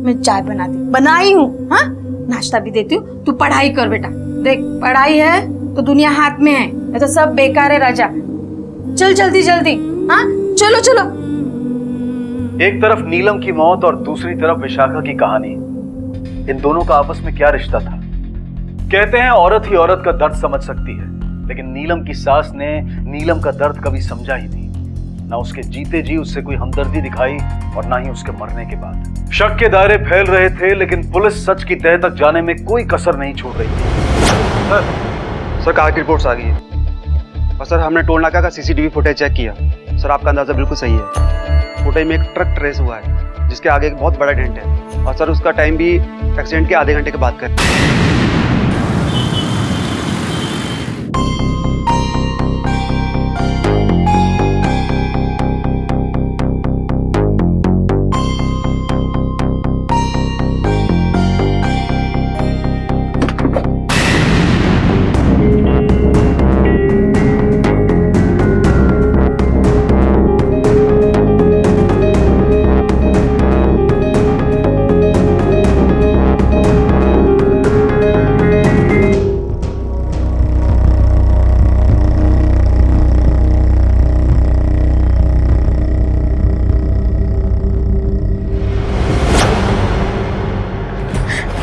मैं चाय बनाई हूँ। हाँ, नाश्ता भी देती हूँ। तू पढ़ाई कर बेटा। देख, पढ़ाई है तो दुनिया हाथ में है, नहीं तो सब बेकार है राजा। चल जल्दी जल्दी। हाँ, चलो चलो। एक तरफ नीलम की मौत और दूसरी तरफ विशाखा की कहानी। इन दोनों का आपस में क्या रिश्ता था? कहते हैं औरत ही औरत का दर्द समझ सकती है, लेकिन नीलम की सास ने नीलम का दर्द कभी समझा ही नहीं। ना उसके जीते जी उससे कोई हमदर्दी दिखाई और ना ही उसके मरने के बाद। शक के दायरे फैल रहे थे, लेकिन पुलिस सच की तह तक जाने में कोई कसर नहीं छोड़ रही थी। सर कार की रिपोर्ट्स आ गई है और सर हमने टोल नाका का सीसीटीवी फुटेज चेक किया। सर आपका अंदाजा बिल्कुल सही है। फुटेज में एक ट्रक ट्रेस हुआ है जिसके आगे एक बहुत बड़ा डेंट है, और सर उसका टाइम भी एक्सीडेंट के आधे घंटे के बाद का।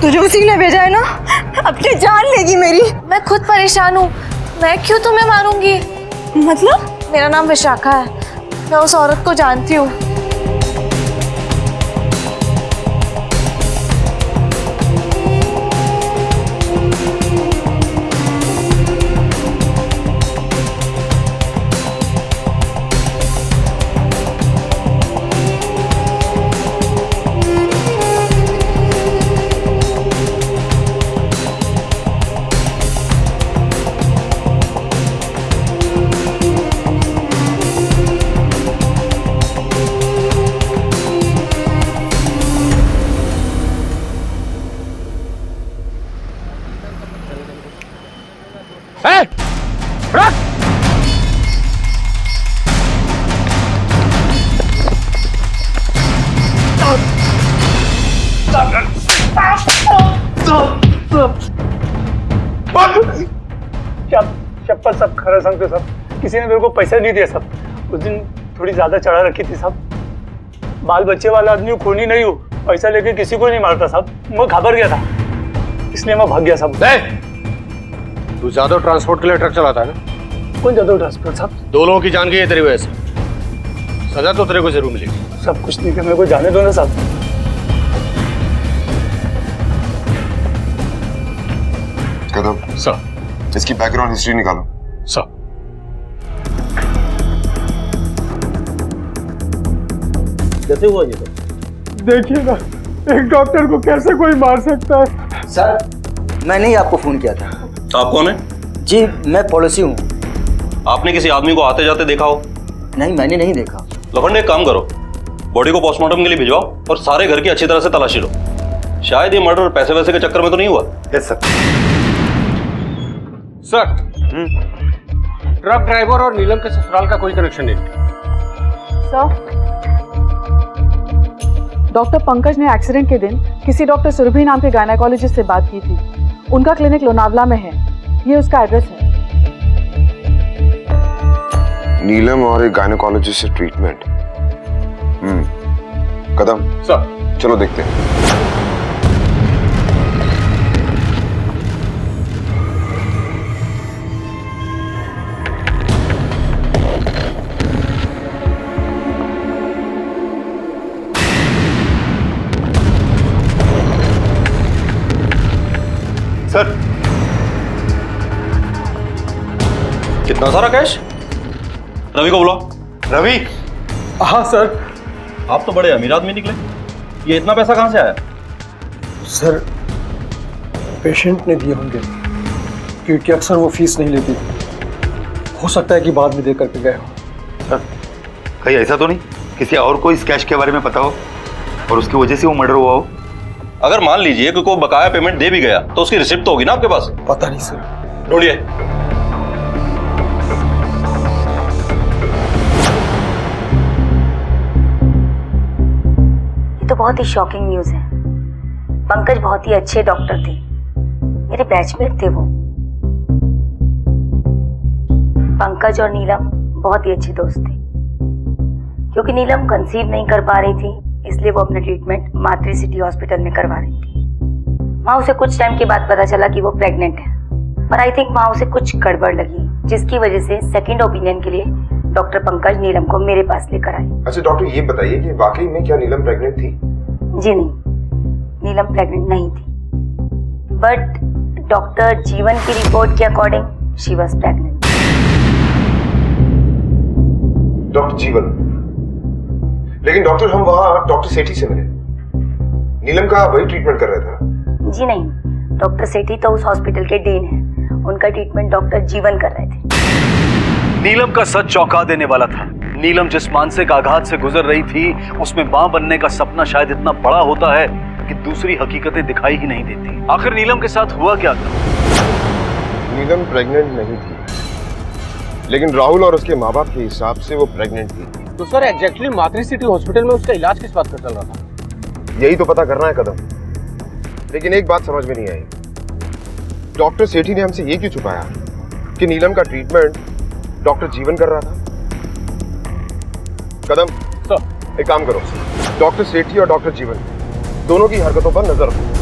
तुझे उसी ने भेजा है ना? अपनी जान लेगी मेरी। मैं खुद परेशान हूँ, मैं क्यों तुम्हें मारूंगी? मतलब? मेरा नाम विशाखा है, मैं उस औरत को जानती हूँ। पर सब खरा सांगते साहब, किसी ने मेरे को पैसा नहीं दिया साहब। उस दिन थोड़ी ज्यादा चढ़ा रखी थी साहब। बाल बच्चे वाला आदमी हूँ, खूनी नहीं हूँ, पैसा लेके किसी को नहीं मारता साहब। मैं घबरा गया था, इसलिए मैं भाग गया साहब। तू जादव ट्रांसपोर्ट के लिए ट्रक चलाता है ना? कौन जादव ट्रांसपोर्ट साहब? 2 लोगों की जान गई है तेरी वजह से, सजा तो तेरे को जरूर मिलेगी। सब कुछ ठीक है, मेरे को जाने दो ना साहब। कदम सर, इसकी बैकग्राउंड हिस्ट्री निकालो सर। कैसे हुआ ये तो? देखिए ना, एक डॉक्टर को कैसे कोई मार सकता है? सर, मैंने ही आपको फोन किया था। आप कौन है? जी, मैं पड़ोसी हूँ। आपने किसी आदमी को आते जाते देखा हो? नहीं, मैंने नहीं देखा। लखन, एक काम करो, बॉडी को पोस्टमार्टम के लिए भिजवाओ और सारे घर की अच्छी तरह से तलाशी लो। शायद ये मर्डर पैसे वैसे के चक्कर में तो नहीं हुआ। Yes sir. Sir, truck driver और नीलम के ससुराल का कोई कनेक्शन नहीं। सर, डॉक्टर पंकज ने एक्सीडेंट के दिन किसी डॉक्टर सुरभि नाम के गायनेकोलॉजिस्ट से बात की थी। उनका क्लिनिक लोनावला में है, ये उसका एड्रेस है। नीलम और एक गायनेकोलॉजिस्ट से ट्रीटमेंट। कदम सर, चलो देखते हैं। सर, कितना सारा कैश? रवि को बुलाओ। रवि। हाँ सर। आप तो बड़े अमीर आदमी निकले, ये इतना पैसा कहाँ से आया? सर, पेशेंट ने दिए होंगे, क्योंकि अक्सर वो फीस नहीं लेती। हो सकता है कि बाद में दे करके गए हो। सर, कहीं ऐसा तो नहीं किसी और को इस कैश के बारे में पता हो और उसकी वजह से वो मर्डर हुआ हो? अगर मान लीजिए कि कोई बकाया पेमेंट दे भी गया तो उसकी रिसिप्ट तो होगी ना आपके पास? पता नहीं सर। ढूंढिए। ये तो बहुत ही शॉकिंग न्यूज़ है। पंकज बहुत ही अच्छे डॉक्टर थे, मेरे बैचमेट थे वो। पंकज और नीलम बहुत ही अच्छे दोस्त थे। क्योंकि नीलम कंसीव नहीं कर पा रही थी, इसलिए वो अपना ट्रीटमेंट मातृ सिटी हॉस्पिटल में करवा रही थी। वहाँ उसे कुछ टाइम के बाद पता चला कि वो प्रेग्नेंट है, पर आई थिंक वहाँ उसे कुछ गड़बड़ लगी, जिसकी वजह से सेकंड ओपिनियन के लिए डॉक्टर पंकज नीलम को मेरे पास लेकर आए। अच्छा डॉक्टर, ये बताइए कि वाकई में क्या नीलम प्रेग्नेंट थी? जी नहीं, नीलम प्रेग्नेंट नहीं थी, बट डॉक्टर जीवन की रिपोर्ट के according she was pregnant. Doctor जीवन? लेकिन डॉक्टर, हम वहाँ डॉक्टर सेठी से मिले, नीलम का वही ट्रीटमेंट कर रहे थे। जी नहीं, डॉक्टर सेठी तो उस हॉस्पिटल के डीन हैं, उनका ट्रीटमेंट डॉक्टर जीवन कर रहे थे। नीलम का सच चौंका देने वाला था। नीलम जिस मानसिक आघात से गुजर रही थी, उसमें मां बनने का सपना शायद इतना बड़ा होता है कि दूसरी हकीकतें दिखाई ही नहीं देती। आखिर नीलम के साथ हुआ क्या था? नीलम प्रेग्नेंट नहीं थी, लेकिन राहुल और उसके माँ बाप के हिसाब से वो प्रेग्नेंट थी। तो सर, एग्जैक्टली मातृ सिटी हॉस्पिटल में उसका इलाज किस बात का चल रहा था? यही तो पता करना है कदम। लेकिन एक बात समझ में नहीं आई, डॉक्टर सेठी ने हमसे ये क्यों छुपाया कि नीलम का ट्रीटमेंट डॉक्टर जीवन कर रहा था? कदम सर, एक काम करो, डॉक्टर सेठी और डॉक्टर जीवन दोनों की हरकतों पर नजर रखो।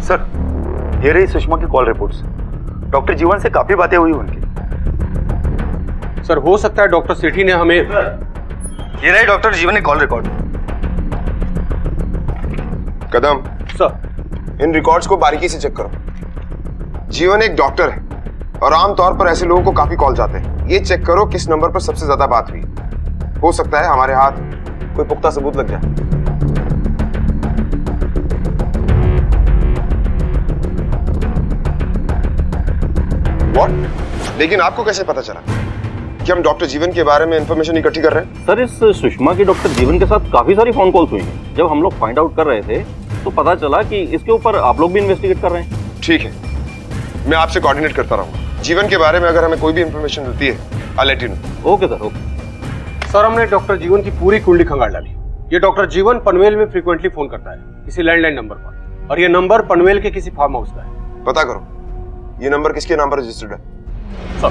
सर, ये रही सुषमा की कॉल रिपोर्ट्स। डॉक्टर जीवन से काफी बातें हुई उनकी। सर, हो सकता है डॉक्टर सेठी ने हमें। ये रही डॉक्टर जीवन की कॉल रिकॉर्ड। कदम सर, इन रिकॉर्ड्स को बारीकी से चेक करो। जीवन एक डॉक्टर है और आमतौर पर ऐसे लोगों को काफी कॉल जाते हैं। ये चेक करो किस नंबर पर सबसे ज्यादा बात हुई। हो सकता है हमारे हाथ कोई पुख्ता सबूत लग जाए। What? लेकिन आपको कैसे पता चला कि हम डॉक्टर जीवन के बारे में इंफॉर्मेशन इकट्ठी कर रहे हैं? सर, इस सुषमा की डॉक्टर जीवन के साथ काफी सारी फोन कॉल्स हुई हैं। जब हम लोग फाइंड आउट कर रहे थे तो पता चला कि इसके ऊपर आप लोग भी इन्वेस्टिगेट कर रहे हैं। ठीक है, मैं आपसे कोऑर्डिनेट करता रहूंगा। जीवन के बारे में अगर हमें कोई भी इंफॉर्मेशन मिलती है, I let you know. Okay sir, okay. Sir, हमने डॉक्टर जीवन की पूरी कुंडली खंगाल डाली। ये डॉक्टर जीवन पनवेल में फ्रीक्वेंटली फोन करता है किसी लैंडलाइन नंबर पर, और ये नंबर पनवेल के किसी फार्म हाउस का है। पता करो ये नंबर किसके नाम पर रजिस्टर्ड है। सर,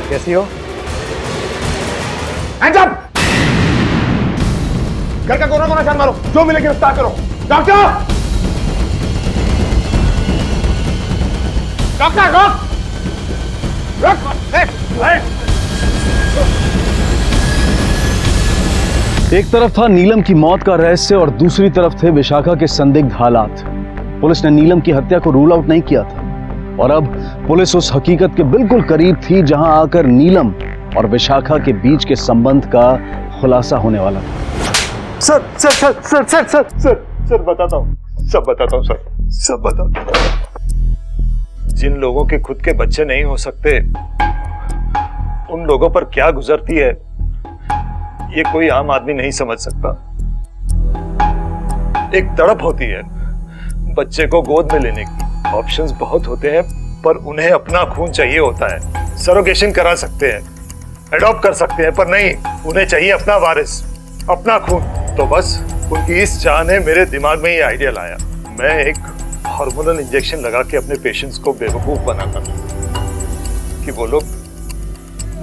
कैसी हो? Hands up! घर का कोना कोना छान मारो, जो मिले गिरफ्तार करो। डॉक्टर! डॉक्टर, रोक! एक तरफ था नीलम की मौत का रहस्य और दूसरी तरफ थे विशाखा के संदिग्ध हालात। पुलिस ने नीलम की हत्या को रूल आउट नहीं किया था और अब पुलिस उस हकीकत के बिल्कुल करीब थी जहां आकर नीलम और विशाखा के बीच के संबंध का खुलासा होने वाला था। Sir sir sir sir sir sir sir sir बताता हूँ, सब बताता हूँ सर, सब बताता हूँ। जिन लोगों के खुद के बच्चे नहीं हो सकते, उन लोगों पर क्या गुजरती है ये कोई आम आदमी नहीं समझ सकता। एक तड़प होती है बच्चे को गोद में लेने की। ऑप्शंस बहुत होते हैं पर उन्हें अपना खून चाहिए होता है। सरोगेशन करा सकते हैं, एडॉप्ट कर सकते हैं, पर नहीं, उन्हें चाहिए अपना वारिस, अपना खून। तो बस उनकी इस चाह ने मेरे दिमाग में ये आइडिया लाया। मैं एक हार्मोनल इंजेक्शन लगा के अपने पेशेंट्स को बेवकूफ बनाता था कि वो लोग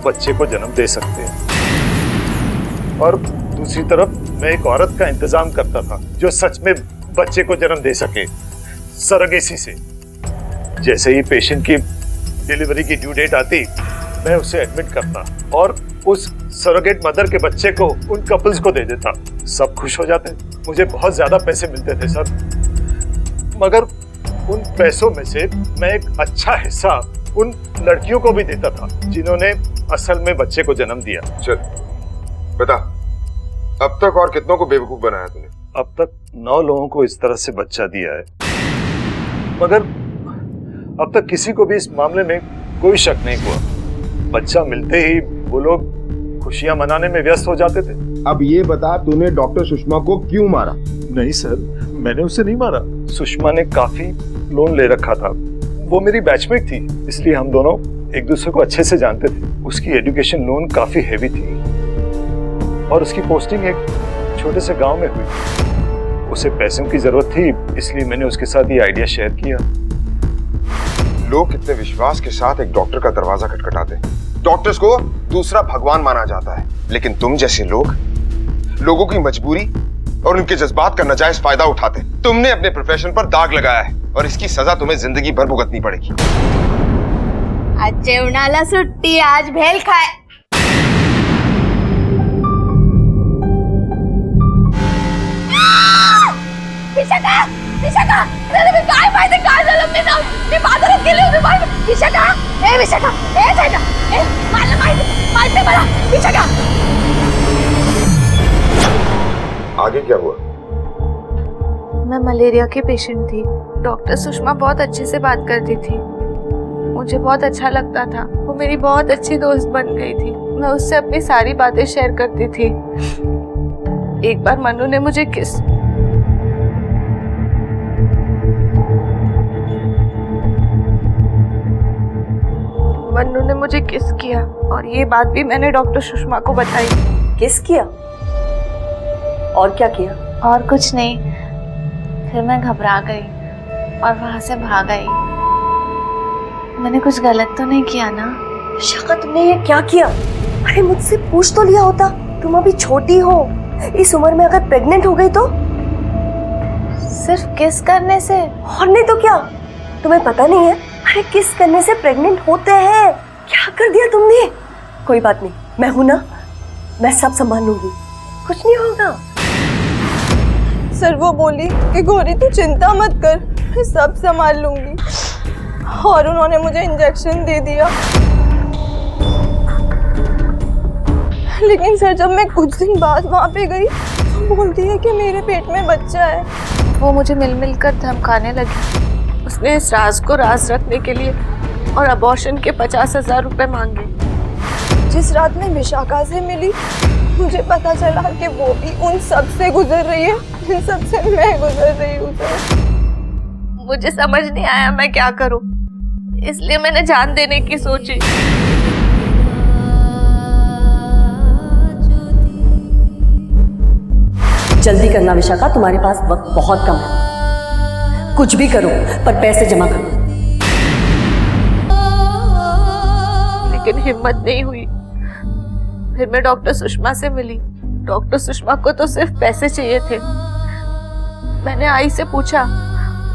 बच्चे को जन्म दे सकते हैं, और दूसरी तरफ मैं एक औरत का इंतजाम करता था जो सच में बच्चे को जन्म दे सके सरोगेसी से। जैसे ही पेशेंट की डिलीवरी की ड्यू डेट आती, मैं उसे एडमिट करता और उस सरोगेट मदर के बच्चे को उन कपल्स को दे देता। सब खुश हो जाते। मुझे बहुत ज्यादा पैसे मिलते थे सर, मगर उन पैसों में से मैं एक अच्छा हिस्सा उन लड़कियों को भी देता था जिन्होंने असल में बच्चे को जन्म दिया। चल बता, अब तक और कितनों को बेवकूफ बनाया तूने? अब तक 9 लोगों को इस तरह से बच्चा दिया है, मगर अब तक किसी को भी इस मामले में कोई शक नहीं हुआ। बच्चा मिलते ही वो लोग खुशियां मनाने में व्यस्त हो जाते थे। अब ये बता, तूने डॉक्टर सुषमा को क्यों मारा? नहीं सर, मैंने उसे नहीं मारा। सुषमा ने काफी लोन ले रखा था। वो मेरी बैचमेट थी, इसलिए हम दोनों एक दूसरे को अच्छे से जानते थे। उसकी एजुकेशन लोन काफी हेवी थी और उसकी पोस्टिंग एक छोटे से गांव में हुई। उसे पैसों की जरूरत थी, इसलिए मैंने उसके साथ ये आइडिया शेयर किया। लोग कितने विश्वास के साथ एक डॉक्टर का दरवाजा खटखटाते। डॉक्टर्स को दूसरा भगवान माना जाता है, लेकिन तुम जैसे लोग लोगों की मजबूरी और उनके जज्बात का नाजायज फायदा उठाते। तुमने अपने प्रोफेशन पर दाग लगाया है और इसकी सजा तुम्हें जिंदगी भर भुगतनी पड़ेगी। आज जेवणाला सुट्टी, आज भेल खाय। विशाखा, विशाखा, अरे काय माहिती काय झालं? मी बाजारात गेले होते बाहेर. विशाखा, ए विशाखा, ए जायला, ए मला माहिती मला. विशाखा, आगे क्या हुआ? मैं मलेरिया की पेशेंट थी। डॉक्टर सुषमा बहुत अच्छे से बात करती थी, मुझे बहुत अच्छा लगता था। वो मेरी बहुत अच्छी दोस्त बन गई थी। मैं उससे अपनी सारी बातें शेयर करती थी। एक बार मनु ने मुझे किस किया और ये बात भी मैंने डॉक्टर सुषमा को बताई। किस किया? और क्या किया? और कुछ नहीं, फिर मैं घबरा गई और वहां से भाग आई। मैंने कुछ गलत तो नहीं किया ना? विशाखा, तुमने ये क्या किया? अरे मुझसे पूछ तो लिया होता। तुम अभी छोटी हो, इस उम्र में अगर प्रेग्नेंट हो गई तो? सिर्फ किस करने से? और नहीं तो क्या, तुम्हें पता नहीं है? अरे किस करने से प्रेग्नेंट होते हैं। क्या कर दिया तुमने? कोई बात नहीं, मैं हूं ना, मैं सब संभाल लूंगी, कुछ नहीं होगा। सर वो बोली कि गौरी तू चिंता मत कर, मैं सब संभाल लूंगी, और उन्होंने मुझे इंजेक्शन दे दिया। लेकिन सर जब मैं कुछ दिन बाद वहाँ पे गई तो बोलती है कि मेरे पेट में बच्चा है। वो मुझे मिल मिल कर धमकाने लगी। उसने इस राज को राज रखने के लिए और अबॉर्शन के 50,000 रुपए मांगे। जिस रात में विशाखा से मिली मुझे पता चला कि वो भी उन सब से गुजर रही है जिन सब से मैं गुजर रही हूँ। मुझे समझ नहीं आया मैं क्या करूं, इसलिए मैंने जान देने की सोची। जल्दी करना विशाखा, तुम्हारे पास वक्त बहुत कम है। कुछ भी करो पर पैसे जमा करो। लेकिन हिम्मत नहीं हुई। फिर मैं डॉक्टर सुषमा से मिली। डॉक्टर सुषमा को तो सिर्फ पैसे चाहिए थे। मैंने आई से पूछा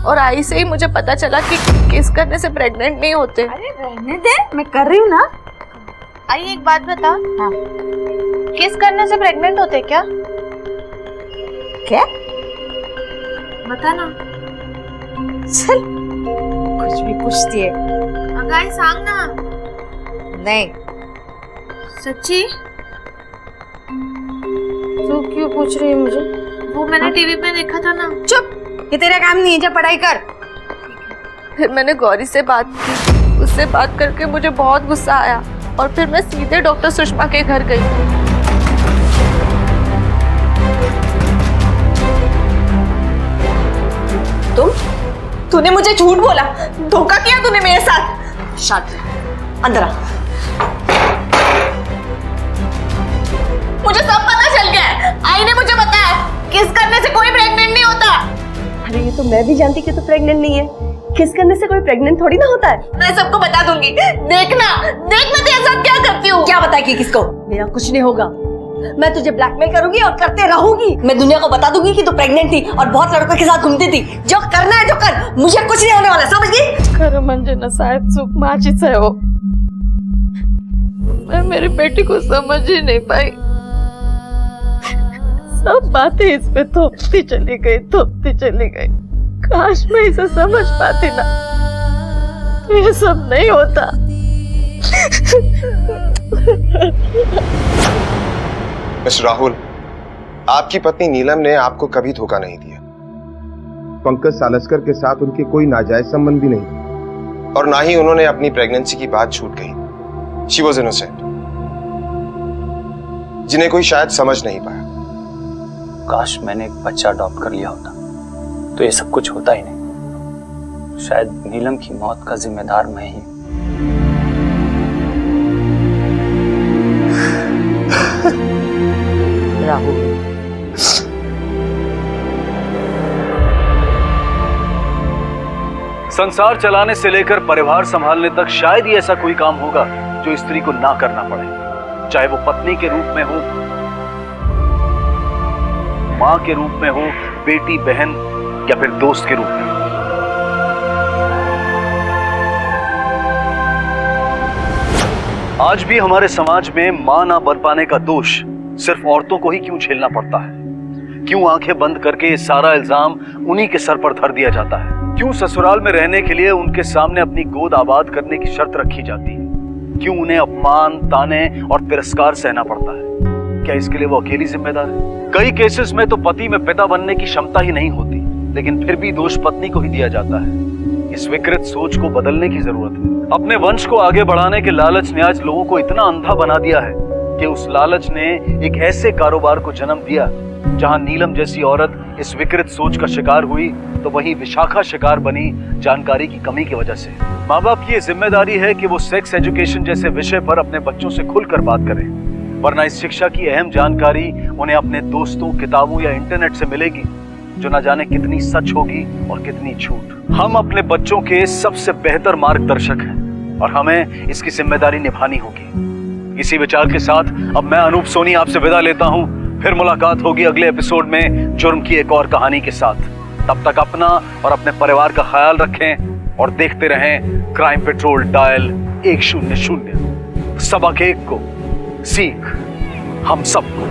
और आई से ही मुझे पता चला कि किस करने से प्रेग्नेंट नहीं होते। अरे रहने दे, मैं कर रही हूँ ना। आई एक बात बता, हाँ। किस करने से प्रेग्नेंट होते क्या? क्या? बता ना। चल, कुछ भी पूछती है। अगाई सांग ना। नहीं। सच्ची? तू क्यों पूछ रही है मुझे? वो मैंने टीवी पे देखा था ना। चुप, ये तेरा काम नहीं है, जा पढ़ाई कर। फिर मैंने गौरी से बात की। उससे बात करके मुझे बहुत गुस्सा आया और फिर मैं सीधे डॉक्टर सुषमा के घर गई। तूने मुझे झूठ बोला, धोखा किया तूने मेरे साथ। शांत, अंदर आ। मुझे सब पता चल गया है। आई ने मुझे बताया किस करने से कोई प्रेग्नेंट नहीं होता। अरे ये तो मैं भी जानती कि तू प्रेग्नेंट नहीं है। किस करने से कोई प्रेग्नेंट थोड़ी ना होता है। मैं सबको बता दूंगी। देखना तेरे साथ क्या करती हूँ। क्या बताएगी किसको? मेरा कुछ नहीं होगा। मैं तुझे ब्लैकमेल करूंगी और करते रहूंगी। मैं दुनिया को बता दूंगी कि तू प्रेग्नेंट थी और बहुत लड़कों के साथ घूमती थी। जो करना है जो कर, मुझे कुछ नहीं होने वाला, समझ गई? खरं म्हणजे ना साहेब, चूक माझीच है वो। मैं मेरी बेटी को समझ ही नहीं पाई। सब बातें इस पे थोपती चली गई। काश मैं इसे समझ पाती ना, तो ये सब नहीं होता। मिस्टर राहुल, आपकी पत्नी नीलम ने आपको कभी धोखा नहीं दिया। पंकज सालस्कर के साथ उनके कोई नाजायज संबंध भी नहीं और ना ही उन्होंने अपनी प्रेगनेंसी की बात झूठ कही। शी वॉज इनोसेंट, जिन्हें कोई शायद समझ नहीं पाया। काश मैंने एक बच्चा अडॉप्ट कर लिया होता तो ये सब कुछ होता ही नहीं। शायद नीलम की मौत का जिम्मेदार मैं ही। राहुल, संसार चलाने से लेकर परिवार संभालने तक शायद ही ऐसा कोई काम होगा जो स्त्री को ना करना पड़े, चाहे वो पत्नी के रूप में हो, मां के रूप में हो, बेटी बहन या फिर दोस्त के रूप में। आज भी हमारे समाज में मां ना बन पाने का दोष सिर्फ औरतों को ही क्यों झेलना पड़ता है? क्यों आंखें बंद करके सारा इल्जाम उन्हीं के सर पर धर दिया जाता है? क्यों ससुराल में रहने के लिए उनके सामने अपनी गोद आबाद करने की शर्त रखी जाती है? क्यों उन्हें अपमान, ताने और तिरस्कार सहना पड़ता है? क्या इसके लिए वो अकेली जिम्मेदार है? कई केसेस में तो पति में पिता बनने की क्षमता ही नहीं होती, लेकिन फिर भी दोष पत्नी को ही दिया जाता है। इस विकृत सोच को बदलने की जरूरत है। अपने वंश को आगे बढ़ाने के लालच ने आज लोगों को इतना अंधा बना दिया है कि उस लालच ने एक ऐसे कारोबार को जन्म दिया जहां नीलम जैसी औरत इस विकृत सोच का शिकार हुई तो वहीं विशाखा शिकार बनी जानकारी की कमी की वजह से। माँ बाप की ये जिम्मेदारी है कि वो सेक्स एजुकेशन जैसे विषय पर अपने बच्चों से खुलकर बात करें, वरना इस शिक्षा की अहम जानकारी उन्हें अपने दोस्तों, किताबों या इंटरनेट से मिलेगी जो न जाने कितनी सच होगी और कितनी झूठ। हम अपने बच्चों के सबसे बेहतर मार्गदर्शक हैं और हमें इसकी जिम्मेदारी निभानी होगी। इसी विचार के साथ अब मैं अनूप सोनी आपसे विदा लेता हूं। फिर मुलाकात होगी अगले एपिसोड में जुर्म की एक और कहानी के साथ। तब तक अपना और अपने परिवार का ख्याल रखें और देखते रहें क्राइम पेट्रोल डायल 100। सबक एक को सीख हम सबको।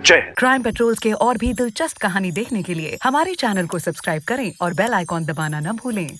जय हिंद। क्राइम पेट्रोल के और भी दिलचस्प कहानी देखने के लिए हमारे चैनल को सब्सक्राइब करें और बेल आइकॉन दबाना न भूलें।